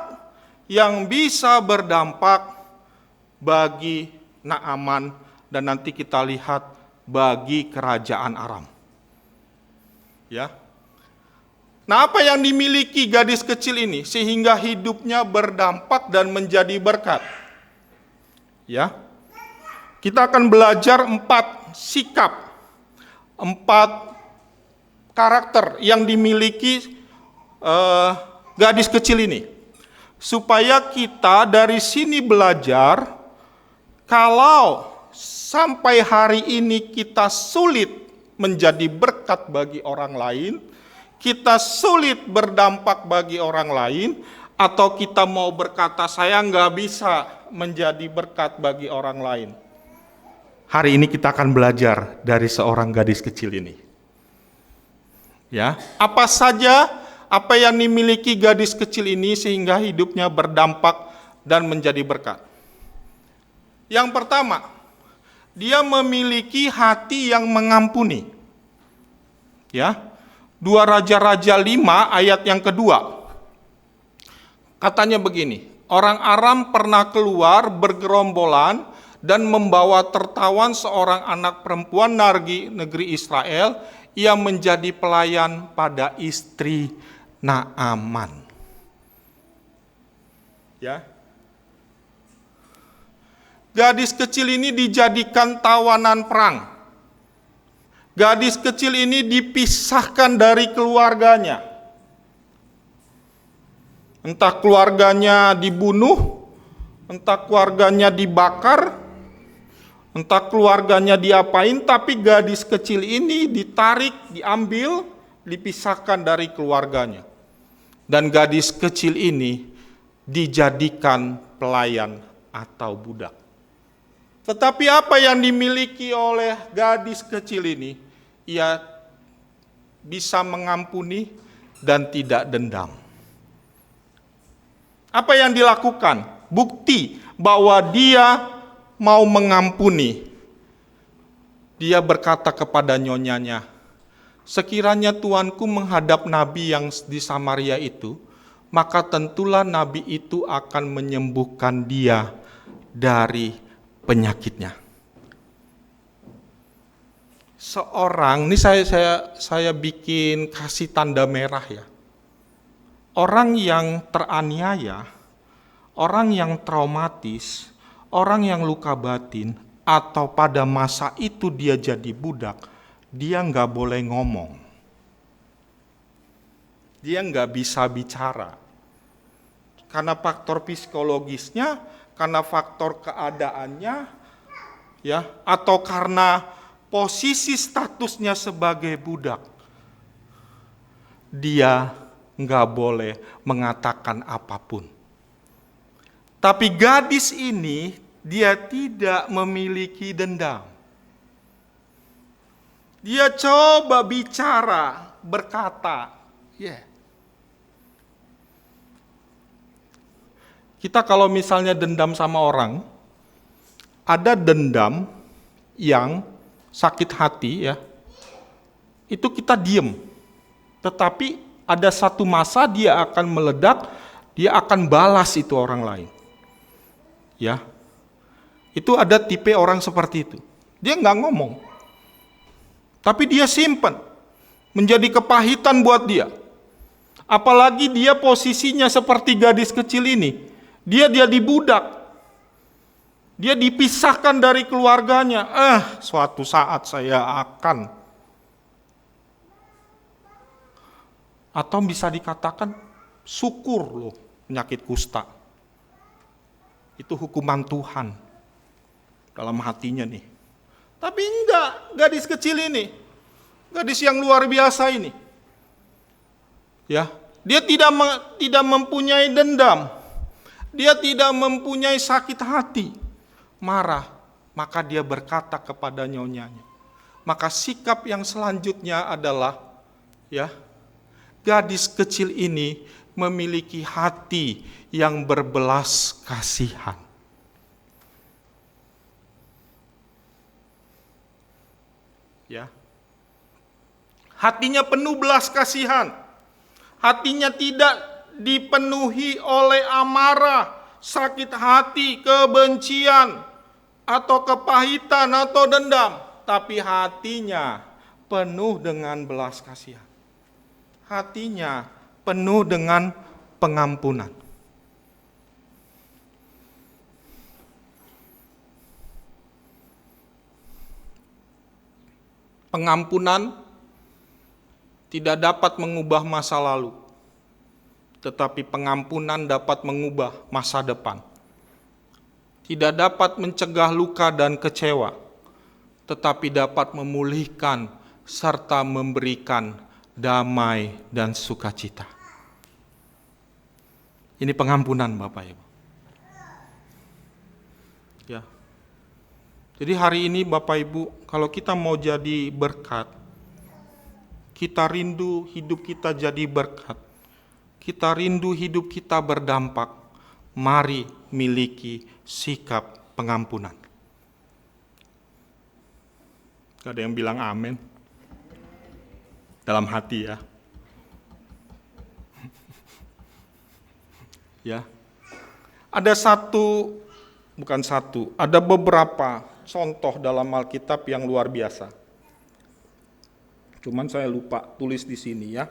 yang bisa berdampak bagi Naaman, dan nanti kita lihat bagi kerajaan Aram. Ya. Nah, apa yang dimiliki gadis kecil ini sehingga hidupnya berdampak dan menjadi berkat? Ya, kita akan belajar 4 sikap, 4 karakter yang dimiliki gadis kecil ini, supaya kita dari sini belajar, kalau sampai hari ini kita sulit menjadi berkat bagi orang lain, kita sulit berdampak bagi orang lain, atau kita mau berkata saya nggak bisa menjadi berkat bagi orang lain. Hari ini kita akan belajar dari seorang gadis kecil ini. Ya, apa saja apa yang dimiliki gadis kecil ini sehingga hidupnya berdampak dan menjadi berkat. Yang pertama, dia memiliki hati yang mengampuni. Ya, 2 Raja-Raja 5 ayat yang kedua. Katanya begini, orang Aram pernah keluar bergerombolan dan membawa tertawan seorang anak perempuan dari negeri Israel yang menjadi pelayan pada istri Naaman. Ya. Gadis kecil ini dijadikan tawanan perang. Gadis kecil ini dipisahkan dari keluarganya. Entah keluarganya dibunuh, entah keluarganya dibakar, entah keluarganya diapain, tapi gadis kecil ini ditarik, diambil, dipisahkan dari keluarganya. Dan gadis kecil ini dijadikan pelayan atau budak. Tetapi apa yang dimiliki oleh gadis kecil ini? Ia bisa mengampuni dan tidak dendam. Apa yang dilakukan? Bukti bahwa dia mau mengampuni. Dia berkata kepada nyonyanya, sekiranya tuanku menghadap nabi yang di Samaria itu, maka tentulah nabi itu akan menyembuhkan dia dari penyakitnya. Seorang, ini saya bikin kasih tanda merah ya. Orang yang teraniaya, orang yang traumatis, orang yang luka batin, atau pada masa itu dia jadi budak, dia nggak boleh ngomong. Dia nggak bisa bicara. Karena faktor psikologisnya, karena faktor keadaannya, ya, atau karena posisi statusnya sebagai budak, dia nggak boleh mengatakan apapun. Tapi gadis ini dia tidak memiliki dendam. Dia coba bicara, berkata, Kita kalau misalnya dendam sama orang, ada dendam yang sakit hati ya, itu kita diem. Tetapi ada satu masa dia akan meledak, dia akan balas itu orang lain. Ya, itu ada tipe orang seperti itu. Dia nggak ngomong, tapi dia simpan, menjadi kepahitan buat dia. Apalagi dia posisinya seperti gadis kecil ini, dia dibudak, dia dipisahkan dari keluarganya. Suatu saat saya akan, atau bisa dikatakan syukur loh penyakit kusta. Itu hukuman Tuhan dalam hatinya nih. Tapi enggak, gadis kecil ini, gadis yang luar biasa ini, ya, dia tidak mempunyai dendam, dia tidak mempunyai sakit hati, marah, maka dia berkata kepada nyonyanya. Maka sikap yang selanjutnya adalah, ya, gadis kecil ini memiliki hati yang berbelas kasihan. Ya. Hatinya penuh belas kasihan. Hatinya tidak dipenuhi oleh amarah, sakit hati, kebencian, atau kepahitan, atau dendam. Tapi hatinya penuh dengan belas kasihan. Hatinya penuh dengan pengampunan. Pengampunan tidak dapat mengubah masa lalu, tetapi pengampunan dapat mengubah masa depan. Tidak dapat mencegah luka dan kecewa, tetapi dapat memulihkan serta memberikan damai dan sukacita. Ini pengampunan Bapak Ibu. Ya. Jadi hari ini Bapak Ibu, kalau kita mau jadi berkat, kita rindu hidup kita jadi berkat, kita rindu hidup kita berdampak, mari miliki sikap pengampunan. Gak ada yang bilang amin dalam hati ya. Ya. Ada ada beberapa contoh dalam Alkitab yang luar biasa. Cuman saya lupa tulis di sini ya.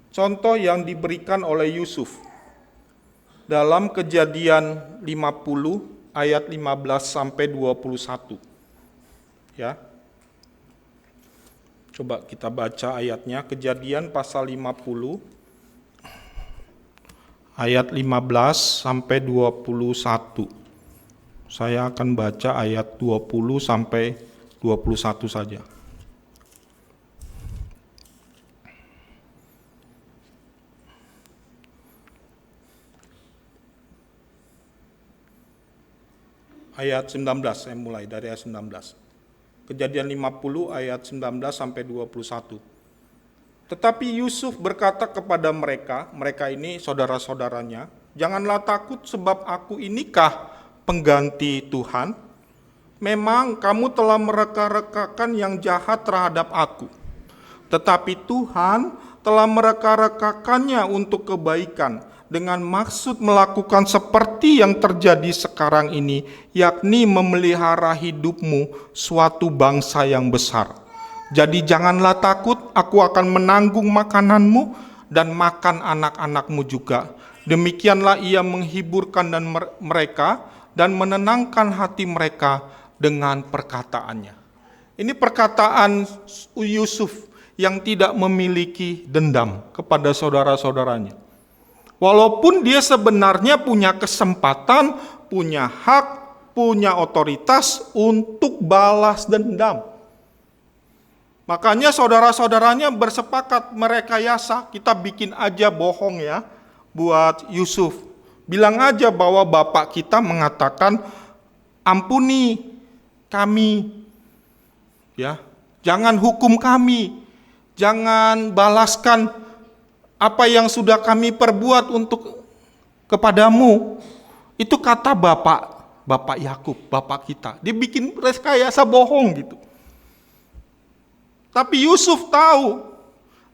Contoh yang diberikan oleh Yusuf dalam Kejadian 50 ayat 15 sampai 21. Ya. Coba kita baca ayatnya, Kejadian pasal 50 ayat 15 sampai 21. Saya akan baca ayat 20 sampai 21 saja. Ayat 19, saya mulai dari ayat 19. Kejadian 50 ayat 19 sampai 21. Tetapi Yusuf berkata kepada mereka ini saudara-saudaranya, janganlah takut sebab aku inikah pengganti Tuhan. Memang kamu telah mereka-rekakan yang jahat terhadap aku. Tetapi Tuhan telah mereka-rekakannya untuk kebaikan dengan maksud melakukan seperti yang terjadi sekarang ini, yakni memelihara hidupmu suatu bangsa yang besar. Jadi janganlah takut, aku akan menanggung makananmu dan makan anak-anakmu juga. Demikianlah ia menghiburkan mereka dan menenangkan hati mereka dengan perkataannya. Ini perkataan Yusuf yang tidak memiliki dendam kepada saudara-saudaranya. Walaupun dia sebenarnya punya kesempatan, punya hak, punya otoritas untuk balas dendam. Makanya saudara-saudaranya bersepakat merekayasa, kita bikin aja bohong ya, buat Yusuf. Bilang aja bahwa bapak kita mengatakan, ampuni kami. Ya, jangan hukum kami. Jangan balaskan apa yang sudah kami perbuat untuk kepadamu. Itu kata Bapak Yakub, bapak kita. Dia bikin rekayasa bohong gitu. Tapi Yusuf tahu,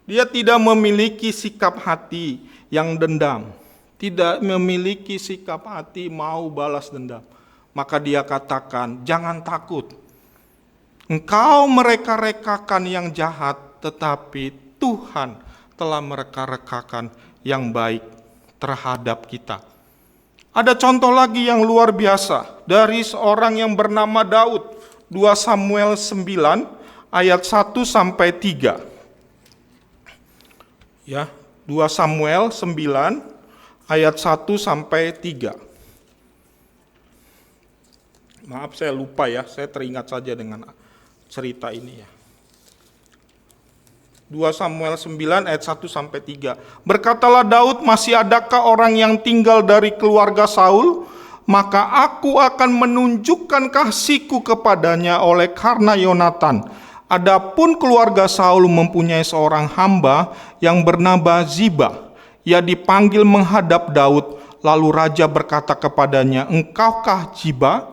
dia tidak memiliki sikap hati yang dendam. Tidak memiliki sikap hati mau balas dendam. Maka dia katakan, jangan takut. Engkau mereka-rekakan yang jahat, tetapi Tuhan telah mereka-rekakan yang baik terhadap kita. Ada contoh lagi yang luar biasa dari seorang yang bernama Daud. 2 Samuel 9 ayat 1 sampai 3. Ya, 2 Samuel 9 ayat 1 sampai 3. Maaf saya lupa ya, saya teringat saja dengan cerita ini ya. 2 Samuel 9 ayat 1 sampai 3. Berkatalah Daud, masih adakah orang yang tinggal dari keluarga Saul? Maka aku akan menunjukkan kasihku kepadanya oleh karena Yonatan. Adapun keluarga Saul mempunyai seorang hamba yang bernama Ziba. Ia dipanggil menghadap Daud, lalu raja berkata kepadanya, engkaukah Ziba?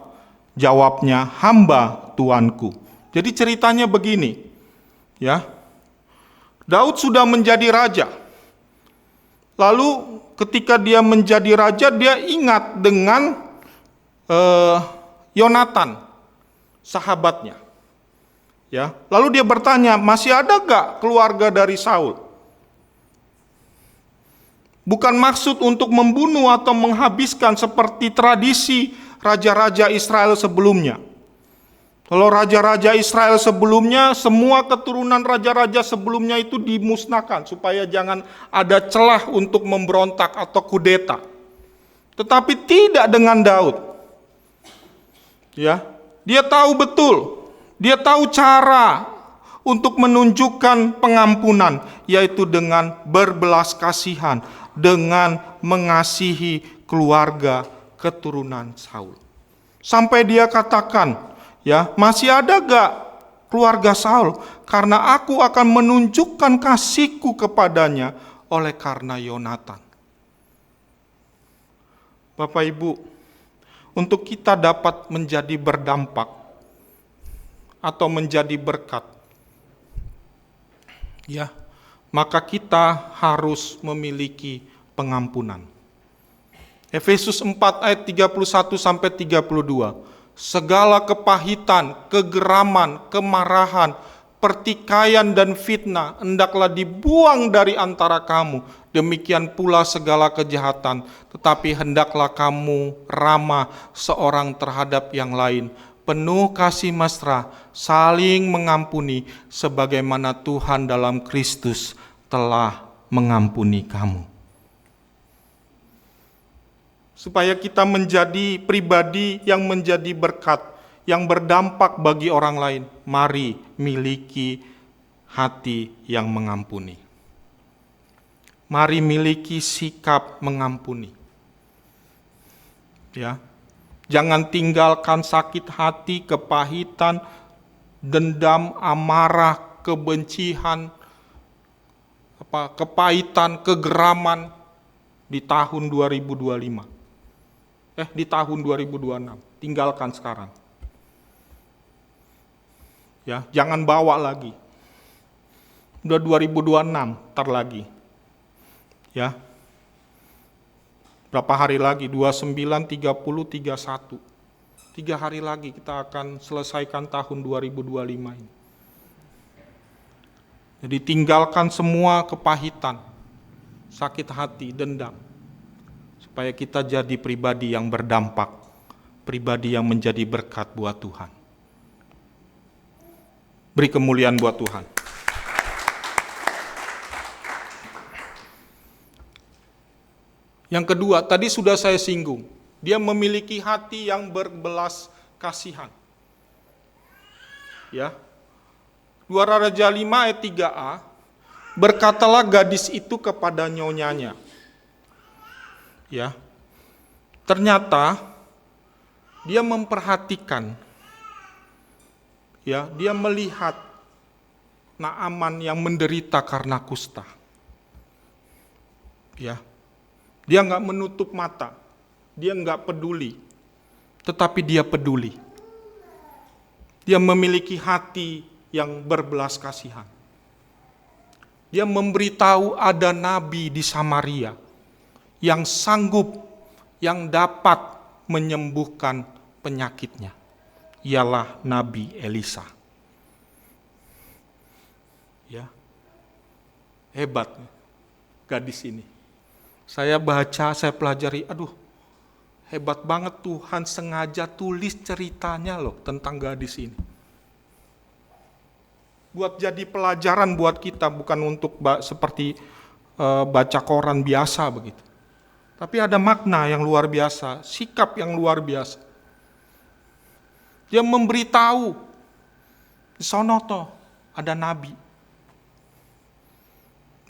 Jawabnya, hamba tuanku. Jadi ceritanya begini, ya. Daud sudah menjadi raja. Lalu ketika dia menjadi raja, dia ingat dengan Yonatan, sahabatnya. Ya, lalu dia bertanya, masih ada gak keluarga dari Saul? Bukan maksud untuk membunuh atau menghabiskan seperti tradisi raja-raja Israel sebelumnya. Kalau raja-raja Israel sebelumnya, semua keturunan raja-raja sebelumnya itu dimusnahkan supaya jangan ada celah untuk memberontak atau kudeta. Tetapi tidak dengan Daud. Ya, dia tahu betul, dia tahu cara untuk menunjukkan pengampunan, yaitu dengan berbelas kasihan, dengan mengasihi keluarga keturunan Saul. Sampai dia katakan, ya, masih ada gak keluarga Saul? Karena aku akan menunjukkan kasihku kepadanya oleh karena Yonatan. Bapak Ibu, untuk kita dapat menjadi berdampak atau menjadi berkat, ya, maka kita harus memiliki pengampunan. Efesus 4 ayat 31 sampai 32. Segala kepahitan, kegeraman, kemarahan, pertikaian dan fitnah hendaklah dibuang dari antara kamu. Demikian pula segala kejahatan, tetapi hendaklah kamu ramah seorang terhadap yang lain, penuh kasih mesra, saling mengampuni sebagaimana Tuhan dalam Kristus telah mengampuni kamu. Supaya kita menjadi pribadi yang menjadi berkat, yang berdampak bagi orang lain, mari miliki hati yang mengampuni. Mari miliki sikap mengampuni. Ya. Jangan tinggalkan sakit hati, kepahitan, dendam, amarah, kebencian, kepahitan, kegeraman di tahun 2025. Di tahun 2026, tinggalkan sekarang. Ya, jangan bawa lagi. Udah 2026, ntar lagi. Ya. Berapa hari lagi? 29, 30, 31. 3 hari lagi kita akan selesaikan tahun 2025 ini. Jadi tinggalkan semua kepahitan, sakit hati, dendam. Supaya kita jadi pribadi yang berdampak, pribadi yang menjadi berkat buat Tuhan. Beri kemuliaan buat Tuhan. Yang kedua, tadi sudah saya singgung, dia memiliki hati yang berbelas kasihan. Ya. 2 Raja 5 ayat 3a, berkatalah gadis itu kepada nyonyanya, Ya. Ternyata dia memperhatikan, ya, dia melihat Naaman yang menderita karena kusta. Ya, dia nggak menutup mata, dia nggak peduli, tetapi dia peduli. Dia memiliki hati yang berbelas kasihan. Dia memberitahu ada nabi di Samaria yang sanggup, yang dapat menyembuhkan penyakitnya. Ialah Nabi Elisa. Ya, hebat gadis ini. Saya baca, saya pelajari, aduh, hebat banget Tuhan sengaja tulis ceritanya loh tentang gadis ini. Buat jadi pelajaran buat kita, bukan untuk seperti baca koran biasa begitu. Tapi ada makna yang luar biasa, sikap yang luar biasa. Dia memberitahu, di sono toh ada nabi.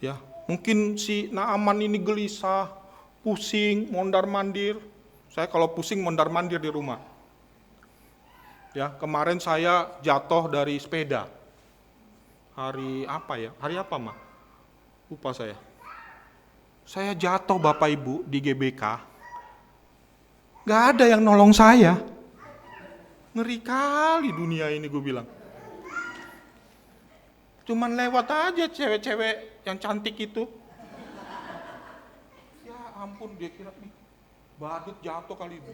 Ya, mungkin si Naaman ini gelisah, pusing, mondar-mandir. Saya kalau pusing mondar-mandir di rumah. Ya, kemarin saya jatuh dari sepeda. Hari apa ya? Hari apa, Ma? Lupa saya. Saya jatuh Bapak Ibu di GBK. Gak ada yang nolong saya. Ngeri kali dunia ini, gue bilang. Cuman lewat aja cewek-cewek yang cantik itu. Ya ampun, dia kira badut jatuh kali ini.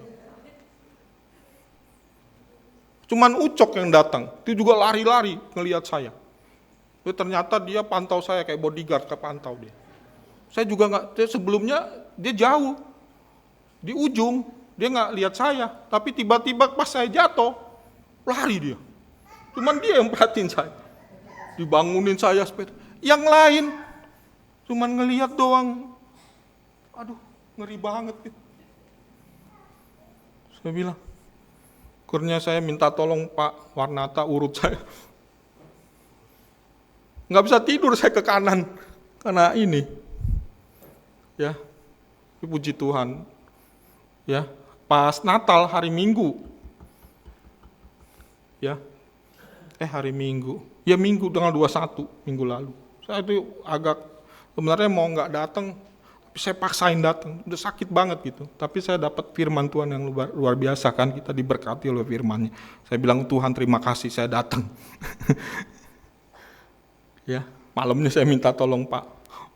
Cuman Ucok yang datang, itu juga lari-lari ngelihat saya. Tapi ternyata dia pantau saya kayak bodyguard, kepantau dia. Saya juga nggak, sebelumnya dia jauh di ujung, dia nggak lihat saya. Tapi tiba-tiba pas saya jatuh, lari dia. Cuman dia yang perhatiin saya. Dibangunin saya sepeda. Yang lain cuman ngelihat doang. Aduh, ngeri banget gitu. Saya bilang, akhirnya saya minta tolong Pak Warnata urut saya. Nggak bisa tidur saya ke kanan karena ini. Ya, puji Tuhan. Ya, pas Natal hari Minggu. Ya, hari Minggu. Ya Minggu tanggal 21, minggu lalu. Saya itu agak, sebenarnya mau nggak datang, tapi saya paksain datang. Udah sakit banget gitu. Tapi saya dapat firman Tuhan yang luar biasa kan, kita diberkati oleh firman-Nya. Saya bilang, Tuhan terima kasih saya datang. Ya, malamnya saya minta tolong Pak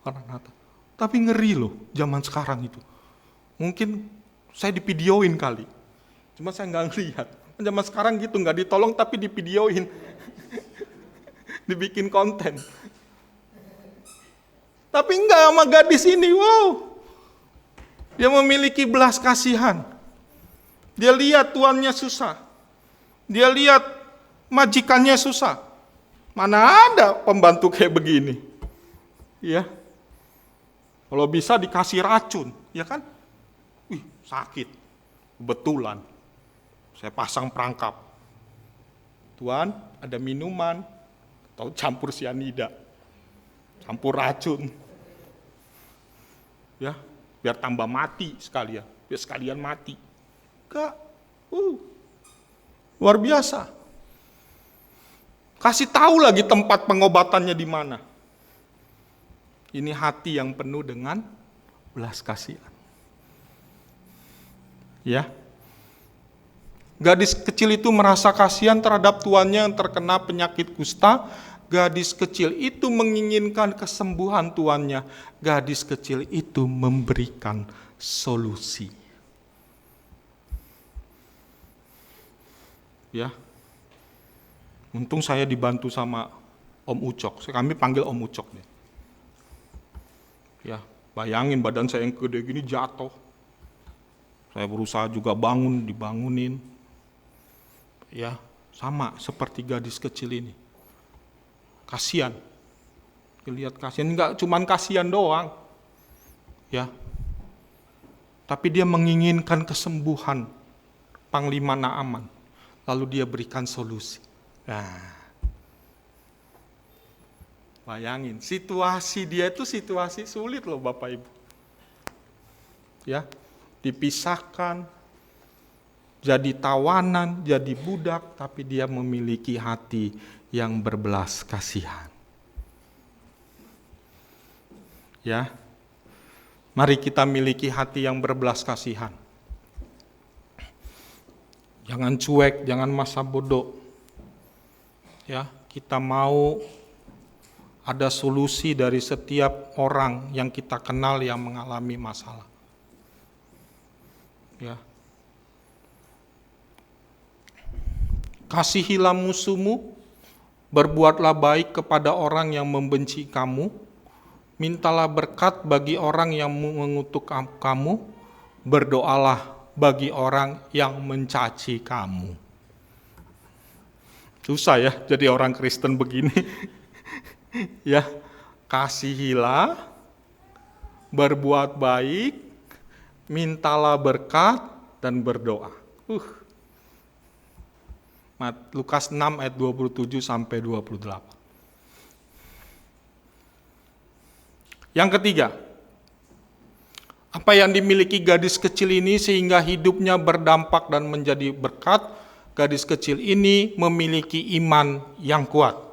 Maranatha. Tapi ngeri loh zaman sekarang itu. Mungkin saya divideoin kali. Cuma saya nggak ngelihat. Zaman sekarang gitu, nggak ditolong tapi divideoin. Dibikin konten. Tapi enggak sama gadis ini, wow. Dia memiliki belas kasihan. Dia lihat tuannya susah. Dia lihat majikannya susah. Mana ada pembantu kayak begini. Ya. Kalau bisa dikasih racun, ya kan? Wih, sakit. Kebetulan. Saya pasang perangkap. Tuan, ada minuman. Atau campur sianida, campur racun, ya, biar tambah mati sekalian, biar sekalian mati. Enggak, luar biasa. Kasih tahu lagi tempat pengobatannya di mana. Ini hati yang penuh dengan belas kasihan. Ya, gadis kecil itu merasa kasihan terhadap tuannya yang terkena penyakit kusta. Gadis kecil itu menginginkan kesembuhan tuannya. Gadis kecil itu memberikan solusi. Ya, untung saya dibantu sama Om Ucok. Kami panggil Om Ucok nih. Ya, bayangin badan saya yang gede gini jatuh. Saya berusaha juga dibangunin. Ya, sama seperti gadis kecil ini. Kasihan. Lihat kasihan, enggak cuman kasihan doang. Ya. Tapi dia menginginkan kesembuhan Panglima Naaman. Lalu dia berikan solusi. Nah. Bayangin, situasi dia itu situasi sulit loh Bapak Ibu. Ya. dipisahkan, jadi tawanan, jadi budak, tapi dia memiliki hati yang berbelas kasihan. Ya, mari kita miliki hati yang berbelas kasihan. Jangan cuek, jangan masa bodoh. Ya, kita mau ada solusi dari setiap orang yang kita kenal yang mengalami masalah. Ya. Kasihilah musuhmu, berbuatlah baik kepada orang yang membenci kamu, mintalah berkat bagi orang yang mengutuk kamu, berdoalah bagi orang yang mencaci kamu. Susah ya jadi orang Kristen begini. Ya, kasihilah, berbuat baik, mintalah berkat, dan berdoa. Lukas 6 ayat 27 sampai 28. Yang ketiga, apa yang dimiliki gadis kecil ini sehingga hidupnya berdampak dan menjadi berkat? Gadis kecil ini memiliki iman yang kuat.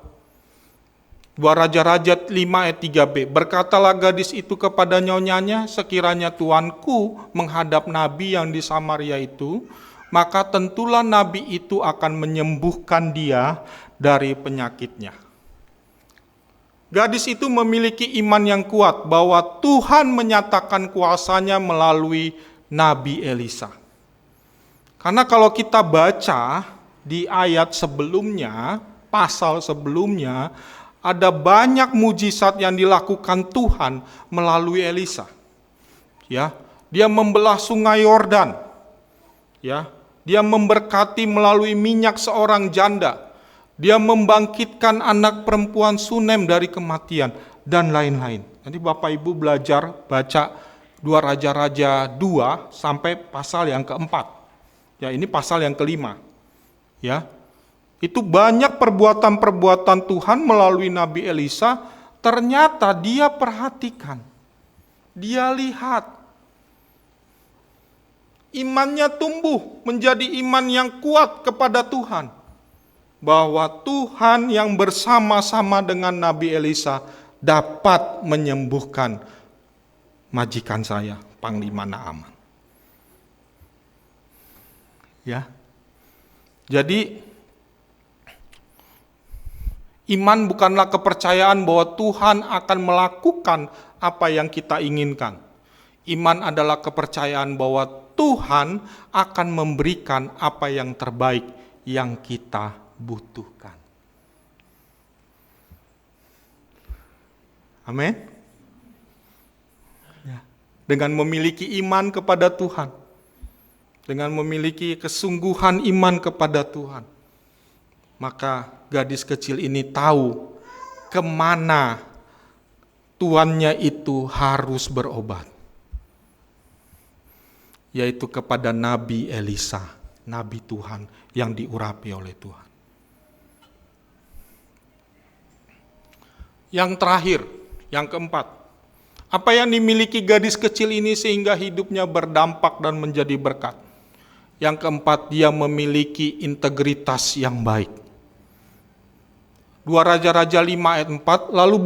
2 Raja-Raja 5 ayat 3b, berkatalah gadis itu kepada nyonyanya, sekiranya tuanku menghadap nabi yang di Samaria itu, maka tentulah nabi itu akan menyembuhkan dia dari penyakitnya. Gadis itu memiliki iman yang kuat bahwa Tuhan menyatakan kuasanya melalui Nabi Elisa. Karena kalau kita baca di ayat sebelumnya, pasal sebelumnya, ada banyak mujizat yang dilakukan Tuhan melalui Elisa. Ya, dia membelah sungai Yordan. Ya, dia memberkati melalui minyak seorang janda. Dia membangkitkan anak perempuan Sunem dari kematian, dan lain-lain. Nanti Bapak Ibu belajar baca 2 Raja-Raja 2 sampai pasal yang keempat. Ya, ini pasal yang kelima. Ya, itu banyak perbuatan-perbuatan Tuhan melalui Nabi Elisa, ternyata dia perhatikan. Dia lihat. Imannya tumbuh menjadi iman yang kuat kepada Tuhan. Bahwa Tuhan yang bersama-sama dengan Nabi Elisa dapat menyembuhkan majikan saya, Panglima Naaman. Ya. Jadi iman bukanlah kepercayaan bahwa Tuhan akan melakukan apa yang kita inginkan. Iman adalah kepercayaan bahwa Tuhan akan memberikan apa yang terbaik yang kita butuhkan. Amin. Ya. Dengan memiliki iman kepada Tuhan, dengan memiliki kesungguhan iman kepada Tuhan, maka gadis kecil ini tahu kemana tuannya itu harus berobat, yaitu kepada Nabi Elisa, Nabi Tuhan yang diurapi oleh Tuhan. Yang terakhir, yang keempat, apa yang dimiliki gadis kecil ini sehingga hidupnya berdampak dan menjadi berkat? Yang keempat, dia memiliki integritas yang baik. 2 Raja-Raja 5 ayat 4, lalu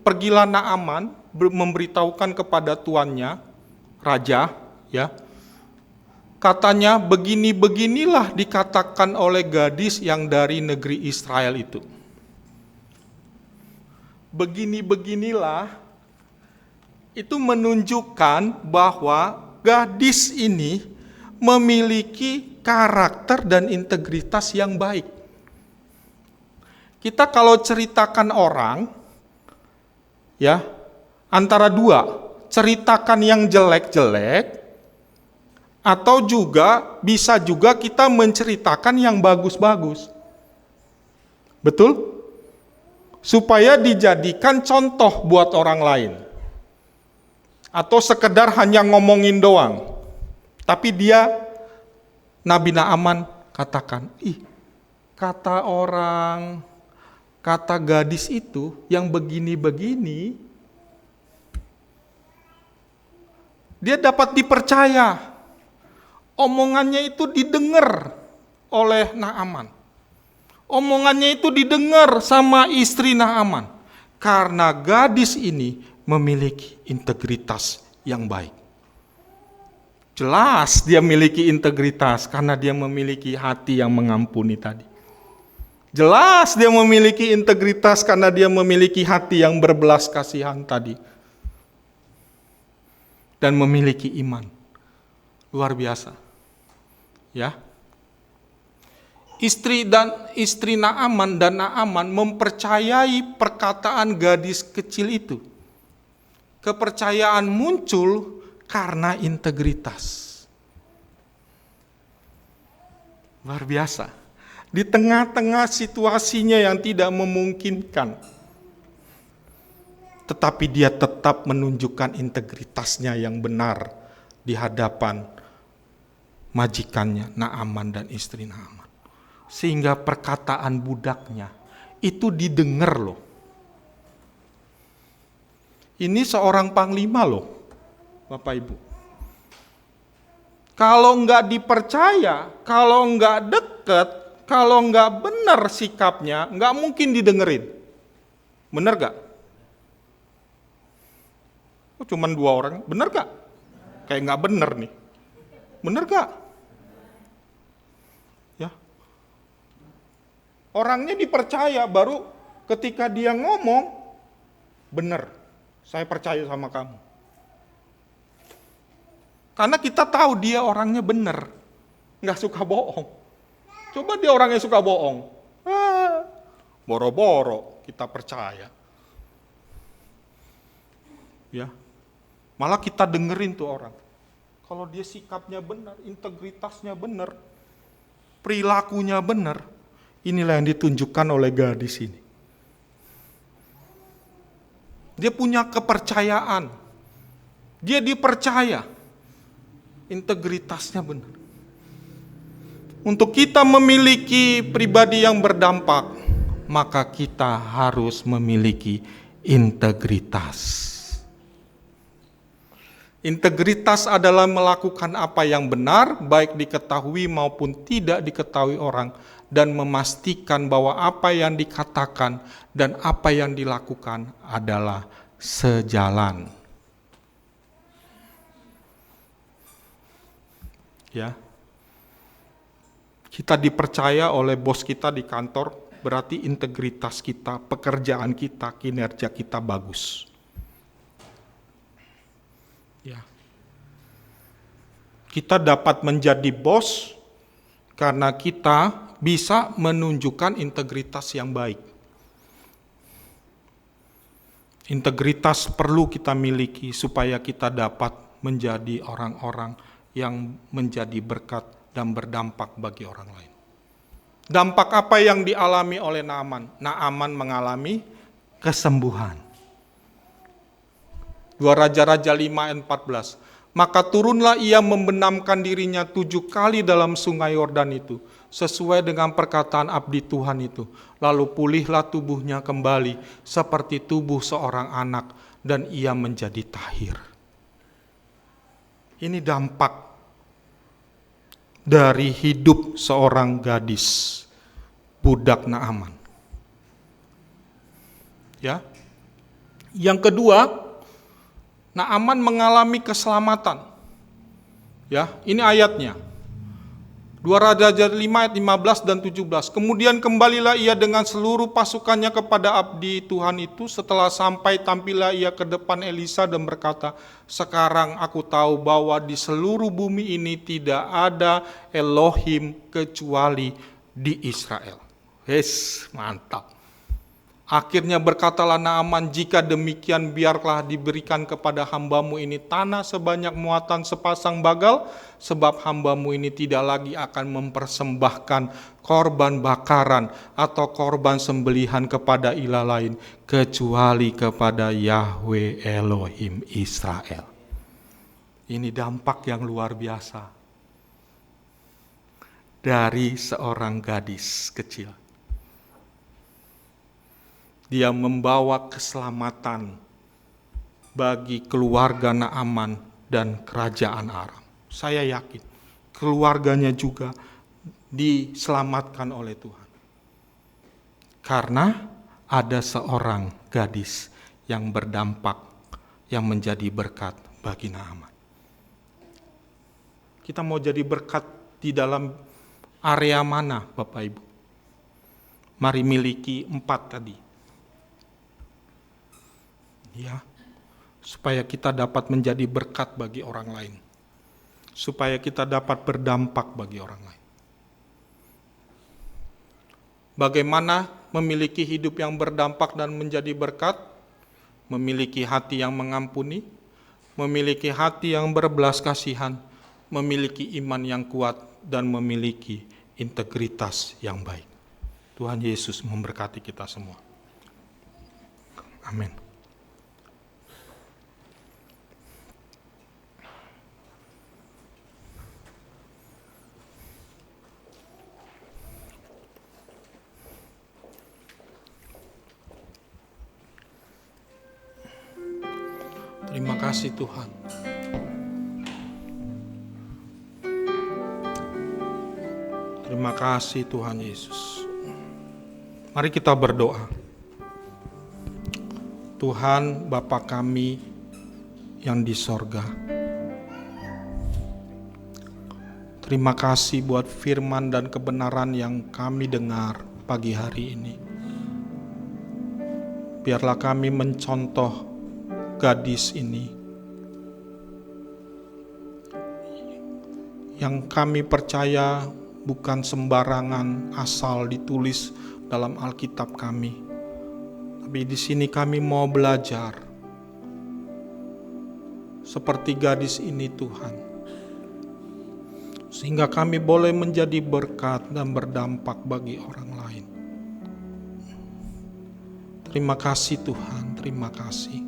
pergilah Naaman memberitahukan kepada tuannya, raja, ya. Katanya, begini-beginilah dikatakan oleh gadis yang dari negeri Israel itu. Begini-beginilah itu menunjukkan bahwa gadis ini memiliki karakter dan integritas yang baik. Kita kalau ceritakan orang, ya, antara dua, ceritakan yang jelek-jelek, atau juga bisa juga kita menceritakan yang bagus-bagus. Betul? Supaya dijadikan contoh buat orang lain. Atau sekedar hanya ngomongin doang. Tapi dia, Nabi Naaman katakan, kata orang, kata gadis itu yang begini-begini, Dia dapat dipercaya. Omongannya itu didengar oleh Naaman. Omongannya itu didengar sama istri Naaman. Karena gadis ini memiliki integritas yang baik. Jelas dia memiliki integritas karena dia memiliki hati yang mengampuni tadi. Jelas dia memiliki integritas karena dia memiliki hati yang berbelas kasihan tadi. Dan memiliki iman. Luar biasa. Ya. Istri Naaman dan Naaman mempercayai perkataan gadis kecil itu. Kepercayaan muncul karena integritas. Luar biasa. Di tengah-tengah situasinya yang tidak memungkinkan, tetapi dia tetap menunjukkan integritasnya yang benar di hadapan majikannya Naaman dan istri Naaman. Sehingga perkataan budaknya itu didengar loh. Ini seorang panglima loh, Bapak Ibu. Kalau nggak dipercaya, kalau nggak deket, kalau nggak benar sikapnya, nggak mungkin didengerin. Bener gak? Oh, cuman 2 orang, bener gak? Kayak nggak bener nih. Bener gak? Ya. Orangnya dipercaya, baru ketika dia ngomong, bener, saya percaya sama kamu. Karena kita tahu dia orangnya bener, nggak suka bohong. Coba dia orangnya suka bohong, boro-boro kita percaya. Ya, malah kita dengerin tuh orang. Kalau dia sikapnya benar, integritasnya benar, perilakunya benar, inilah yang ditunjukkan oleh gadis ini. Dia punya kepercayaan, dia dipercaya, integritasnya benar. Untuk kita memiliki pribadi yang berdampak, maka kita harus memiliki integritas. Integritas adalah melakukan apa yang benar, baik diketahui maupun tidak diketahui orang, dan memastikan bahwa apa yang dikatakan dan apa yang dilakukan adalah sejalan. Ya. Kita dipercaya oleh bos kita di kantor, berarti integritas kita, pekerjaan kita, kinerja kita bagus. Ya. Kita dapat menjadi bos karena kita bisa menunjukkan integritas yang baik. Integritas perlu kita miliki supaya kita dapat menjadi orang-orang yang menjadi berkat dan berdampak bagi orang lain. Dampak apa yang dialami oleh Naaman? Naaman mengalami kesembuhan. 2 Raja-Raja 5 ayat 14. Maka turunlah ia membenamkan dirinya 7 kali dalam sungai Yordan itu, sesuai dengan perkataan abdi Tuhan itu. Lalu pulihlah tubuhnya kembali seperti tubuh seorang anak, dan ia menjadi tahir. Ini dampak dari hidup seorang gadis, budak Naaman. Ya. Yang kedua, Naaman mengalami keselamatan. Ya, ini ayatnya. 2 Raja 5 ayat 15 dan 17. Kemudian kembalilah ia dengan seluruh pasukannya kepada abdi Tuhan itu. Setelah sampai, tampillah ia ke depan Elisa dan berkata, sekarang aku tahu bahwa di seluruh bumi ini tidak ada Elohim kecuali di Israel. Mantap. Akhirnya berkatalah Naaman, jika demikian biarlah diberikan kepada hambamu ini tanah sebanyak muatan sepasang bagal, sebab hambamu ini tidak lagi akan mempersembahkan korban bakaran atau korban sembelihan kepada ilah lain, kecuali kepada Yahweh Elohim Israel. Ini dampak yang luar biasa dari seorang gadis kecil. Dia membawa keselamatan bagi keluarga Naaman dan kerajaan Aram. Saya yakin keluarganya juga diselamatkan oleh Tuhan. Karena ada seorang gadis yang berdampak, yang menjadi berkat bagi Naaman. Kita mau jadi berkat di dalam area mana, Bapak Ibu? Mari miliki 4 tadi. Ya, supaya kita dapat menjadi berkat bagi orang lain. Supaya kita dapat berdampak bagi orang lain. Bagaimana memiliki hidup yang berdampak dan menjadi berkat? Memiliki hati yang mengampuni, memiliki hati yang berbelas kasihan, memiliki iman yang kuat, dan memiliki integritas yang baik. Tuhan Yesus memberkati kita semua. Amin. Terima kasih Tuhan. Terima kasih Tuhan Yesus. Mari kita berdoa. Tuhan Bapa kami yang di sorga, terima kasih buat firman dan kebenaran yang kami dengar pagi hari ini. Biarlah kami mencontoh gadis ini yang kami percaya bukan sembarangan asal ditulis dalam Alkitab kami, tapi di sini kami mau belajar seperti gadis ini Tuhan, sehingga kami boleh menjadi berkat dan berdampak bagi orang lain. Terima kasih Tuhan, terima kasih.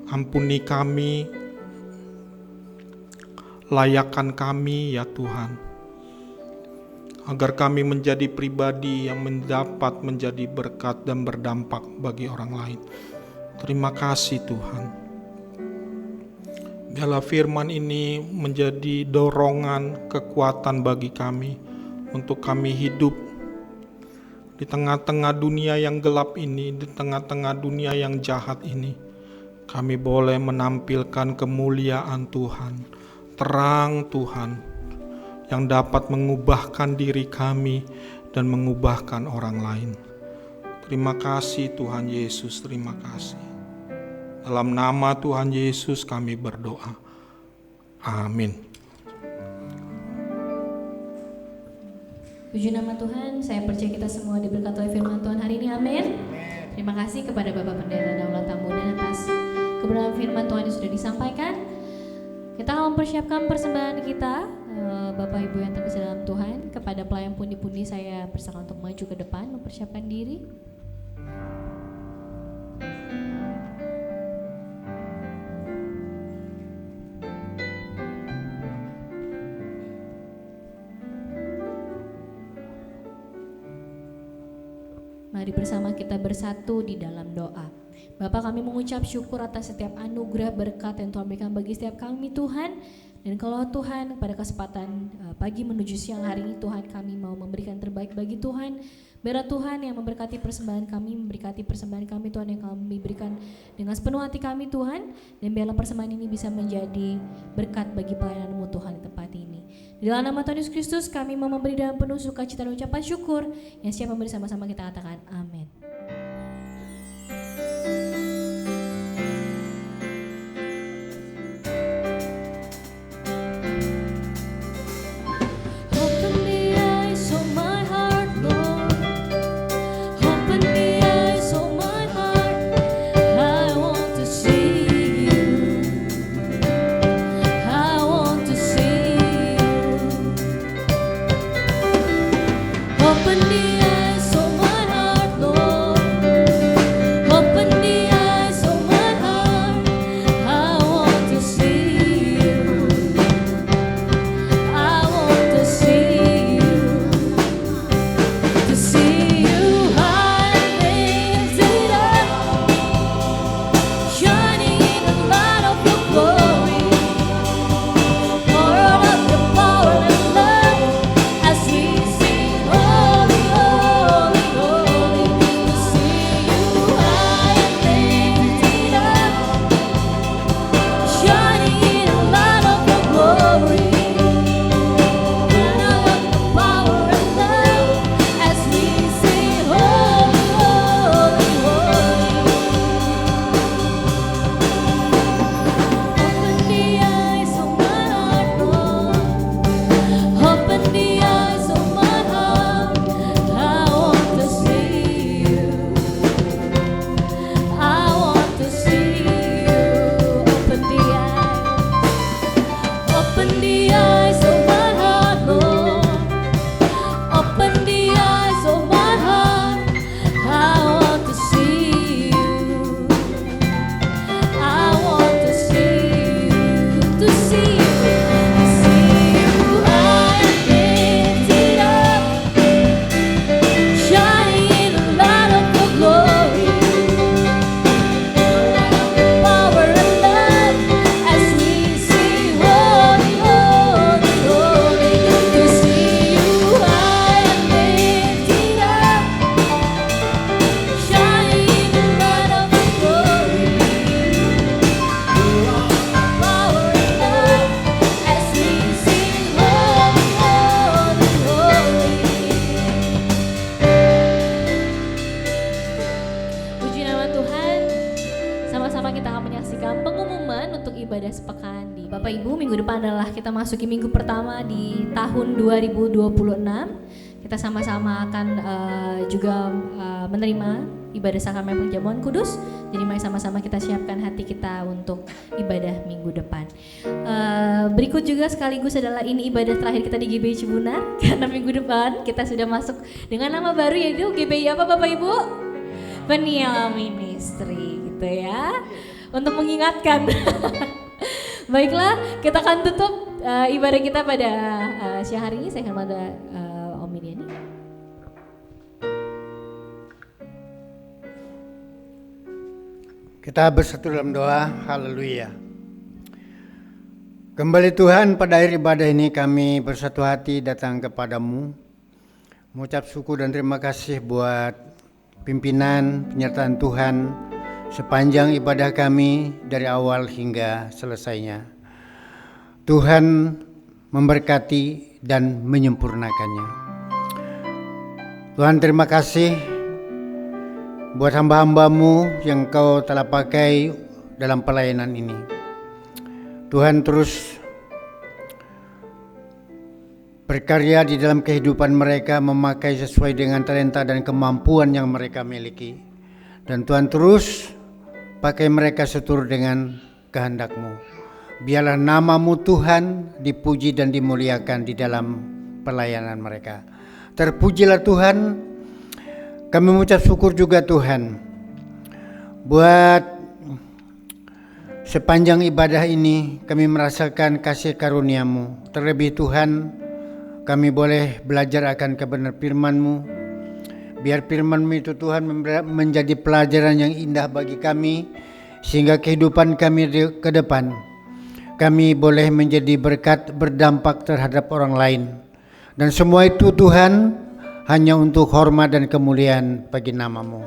Ampuni kami, layakkan kami ya Tuhan, agar kami menjadi pribadi yang mendapat menjadi berkat dan berdampak bagi orang lain. Terima kasih Tuhan. Biarlah firman ini menjadi dorongan, kekuatan bagi kami, untuk kami hidup di tengah-tengah dunia yang gelap ini, di tengah-tengah dunia yang jahat ini. Kami boleh menampilkan kemuliaan Tuhan, terang Tuhan, yang dapat mengubahkan diri kami dan mengubahkan orang lain. Terima kasih Tuhan Yesus, terima kasih. Dalam nama Tuhan Yesus kami berdoa. Amin. Puji nama Tuhan, saya percaya kita semua diberkati oleh firman Tuhan hari ini, amin. Terima kasih kepada Bapak Pendeta Daulat Tambunan atas kebenaran firman Tuhan yang sudah disampaikan. Kita akan mempersiapkan persembahan kita, Bapak Ibu yang terkasih dalam Tuhan. Kepada pelayan pundi-pundi saya persilakan untuk maju ke depan, mempersiapkan diri. Mari bersama kita bersatu di dalam doa. Bapa, kami mengucap syukur atas setiap anugerah berkat yang Tuhan berikan bagi setiap kami Tuhan. Dan kalau Tuhan pada kesempatan pagi menuju siang hari ini Tuhan, kami mau memberikan terbaik bagi Tuhan. Biarlah Tuhan yang memberkati persembahan kami, memberkati persembahan kami Tuhan, yang kami berikan dengan sepenuh hati kami Tuhan. Dan biarlah persembahan ini bisa menjadi berkat bagi pelayanan-Mu Tuhan di tempat ini. Di dalam nama Tuhan Yesus Kristus kami mau memberi dengan penuh sukacita dan ucapan syukur. Yang siap memberi sama-sama kita katakan amin. Open the eyes of my heart, Lord. ibadah sepekan di Bapak Ibu. Minggu depan adalah kita masuki minggu pertama di tahun 2026. Kita sama-sama akan juga menerima ibadah sakramen perjamuan kudus. Jadi mari sama-sama kita siapkan hati kita untuk ibadah minggu depan. Berikut juga sekaligus adalah ini ibadah terakhir kita di GBI Cibunar. Karena minggu depan kita sudah masuk dengan nama baru, yaitu GBI apa Bapak Ibu? Peniel Ministry gitu ya. Untuk mengingatkan. Baiklah, kita akan tutup ibadah kita pada siang hari ini. Saya akan pada Om Midiani. Kita bersatu dalam doa. Haleluya. Kembali Tuhan, pada akhir ibadah ini kami bersatu hati datang kepadamu, mengucap syukur dan terima kasih buat pimpinan, penyertaan Tuhan sepanjang ibadah kami dari awal hingga selesainya. Tuhan memberkati dan menyempurnakannya. Tuhan, terima kasih buat hamba-hambamu yang Kau telah pakai dalam pelayanan ini. Tuhan, terus berkarya di dalam kehidupan mereka, memakai sesuai dengan talenta dan kemampuan yang mereka miliki. Dan Tuhan terus pakai mereka seturut dengan kehendak-Mu. Biarlah nama-Mu Tuhan dipuji dan dimuliakan di dalam pelayanan mereka. Terpujilah Tuhan. Kami mengucap syukur juga Tuhan buat sepanjang ibadah ini kami merasakan kasih karunia-Mu. Terlebih Tuhan, kami boleh belajar akan kebenaran firman-Mu. Biar firman-Mu itu Tuhan menjadi pelajaran yang indah bagi kami, sehingga kehidupan kami ke depan kami boleh menjadi berkat, berdampak terhadap orang lain. Dan semua itu Tuhan hanya untuk hormat dan kemuliaan bagi nama-Mu.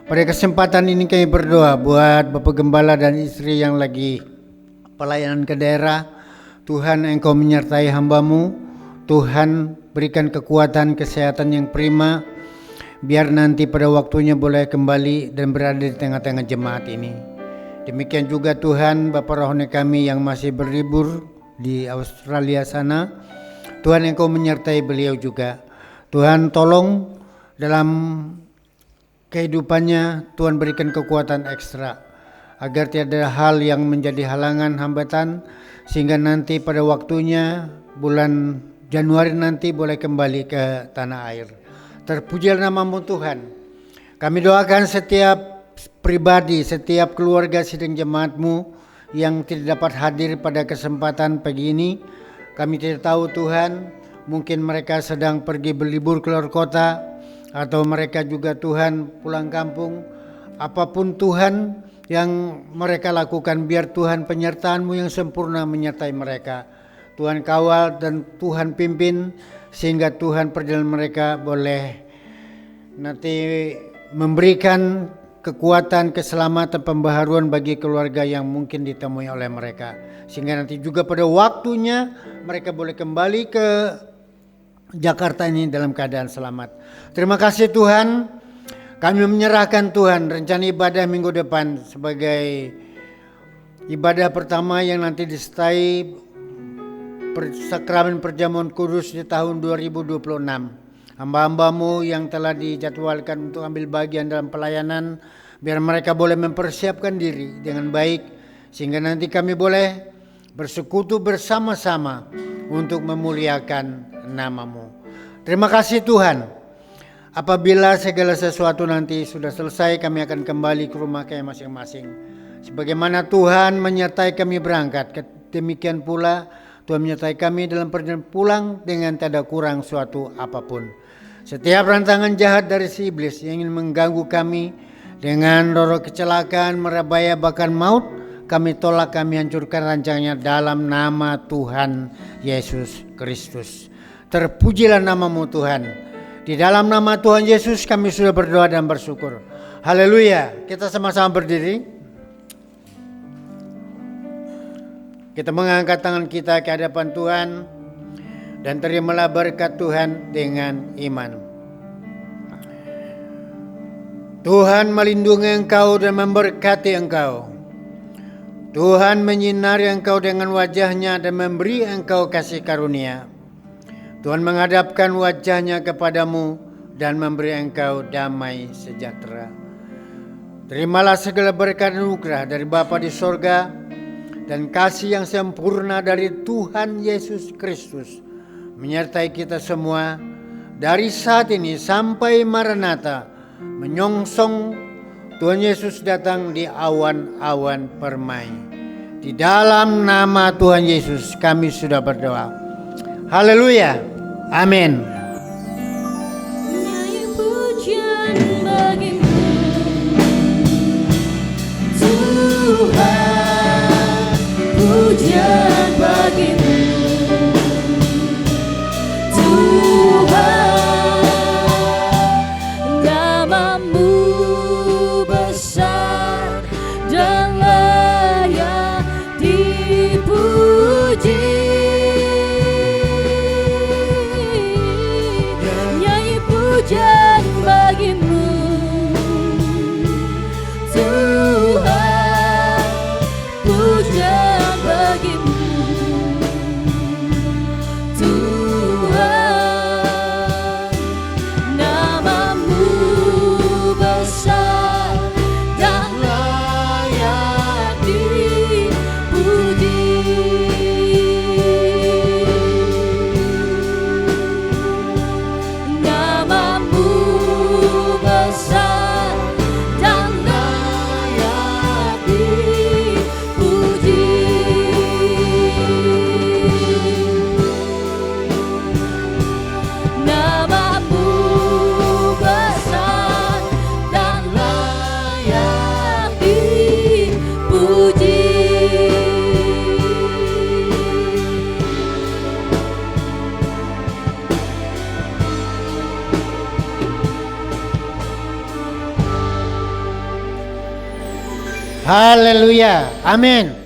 Pada kesempatan ini kami berdoa buat Bapak Gembala dan istri yang lagi pelayanan ke daerah. Tuhan, Engkau menyertai hamba-Mu. Tuhan, berikan kekuatan, kesehatan yang prima, biar nanti pada waktunya boleh kembali dan berada di tengah-tengah jemaat ini. Demikian juga Tuhan, Bapak rohani kami yang masih berlibur di Australia sana. Tuhan, Engkau menyertai beliau juga. Tuhan, tolong dalam kehidupannya, Tuhan berikan kekuatan ekstra agar tiada hal yang menjadi halangan, hambatan, sehingga nanti pada waktunya bulan Januari nanti boleh kembali ke tanah air. Terpujilah nama-Mu Tuhan. Kami doakan setiap pribadi, setiap keluarga sidang jemaat-Mu yang tidak dapat hadir pada kesempatan pagi ini. Kami tidak tahu Tuhan, mungkin mereka sedang pergi berlibur keluar kota, atau mereka juga Tuhan pulang kampung. Apapun Tuhan yang mereka lakukan, biar Tuhan penyertaan-Mu yang sempurna menyertai mereka. Tuhan kawal dan Tuhan pimpin, sehingga Tuhan perjalanan mereka boleh nanti memberikan kekuatan, keselamatan, pembaharuan bagi keluarga yang mungkin ditemui oleh mereka. Sehingga nanti juga pada waktunya mereka boleh kembali ke Jakarta ini dalam keadaan selamat. Terima kasih Tuhan. Kami menyerahkan Tuhan rencana ibadah minggu depan sebagai ibadah pertama yang nanti disertai sakramen perjamuan kudus di tahun 2026. Hamba-hamba-Mu yang telah dijadwalkan untuk ambil bagian dalam pelayanan, biar mereka boleh mempersiapkan diri dengan baik, sehingga nanti kami boleh bersekutu bersama-sama untuk memuliakan nama-Mu. Terima kasih Tuhan. Apabila segala sesuatu nanti sudah selesai, kami akan kembali ke rumah kami masing-masing. Sebagaimana Tuhan menyertai kami berangkat, demikian pula Tuhan menyertai kami dalam perjalanan pulang dengan tidak kurang suatu apapun. Setiap rantangan jahat dari si iblis yang ingin mengganggu kami dengan roh kecelakaan, merabaya, bahkan maut, kami tolak, kami hancurkan rancangannya dalam nama Tuhan Yesus Kristus. Terpujilah nama-Mu Tuhan. Di dalam nama Tuhan Yesus kami sudah berdoa dan bersyukur. Haleluya. Kita sama-sama berdiri. Kita mengangkat tangan kita ke hadapan Tuhan dan terimalah berkat Tuhan dengan iman. Tuhan melindungi engkau dan memberkati engkau. Tuhan menyinari engkau dengan wajah-Nya dan memberi engkau kasih karunia. Tuhan menghadapkan wajah-Nya kepadamu dan memberi engkau damai sejahtera. Terimalah segala berkat dan anugerah dari Bapa di sorga dan kasih yang sempurna dari Tuhan Yesus Kristus menyertai kita semua dari saat ini sampai Maranatha, menyongsong Tuhan Yesus datang di awan-awan permai. Di dalam nama Tuhan Yesus kami sudah berdoa. Haleluya. Amin. Nyanyi pujian bagimu, Tuhan, pujian bagimu, Tuhan, namamu besar dan layak dipuji. Nyanyi pujian bagimu, Tuhan, pujian bagimu, Tuhan, namamu besar dan layak dipuji. Namamu besar dan layak dipuji. Namamu besar dan layak dipuji. Haleluya. Amin.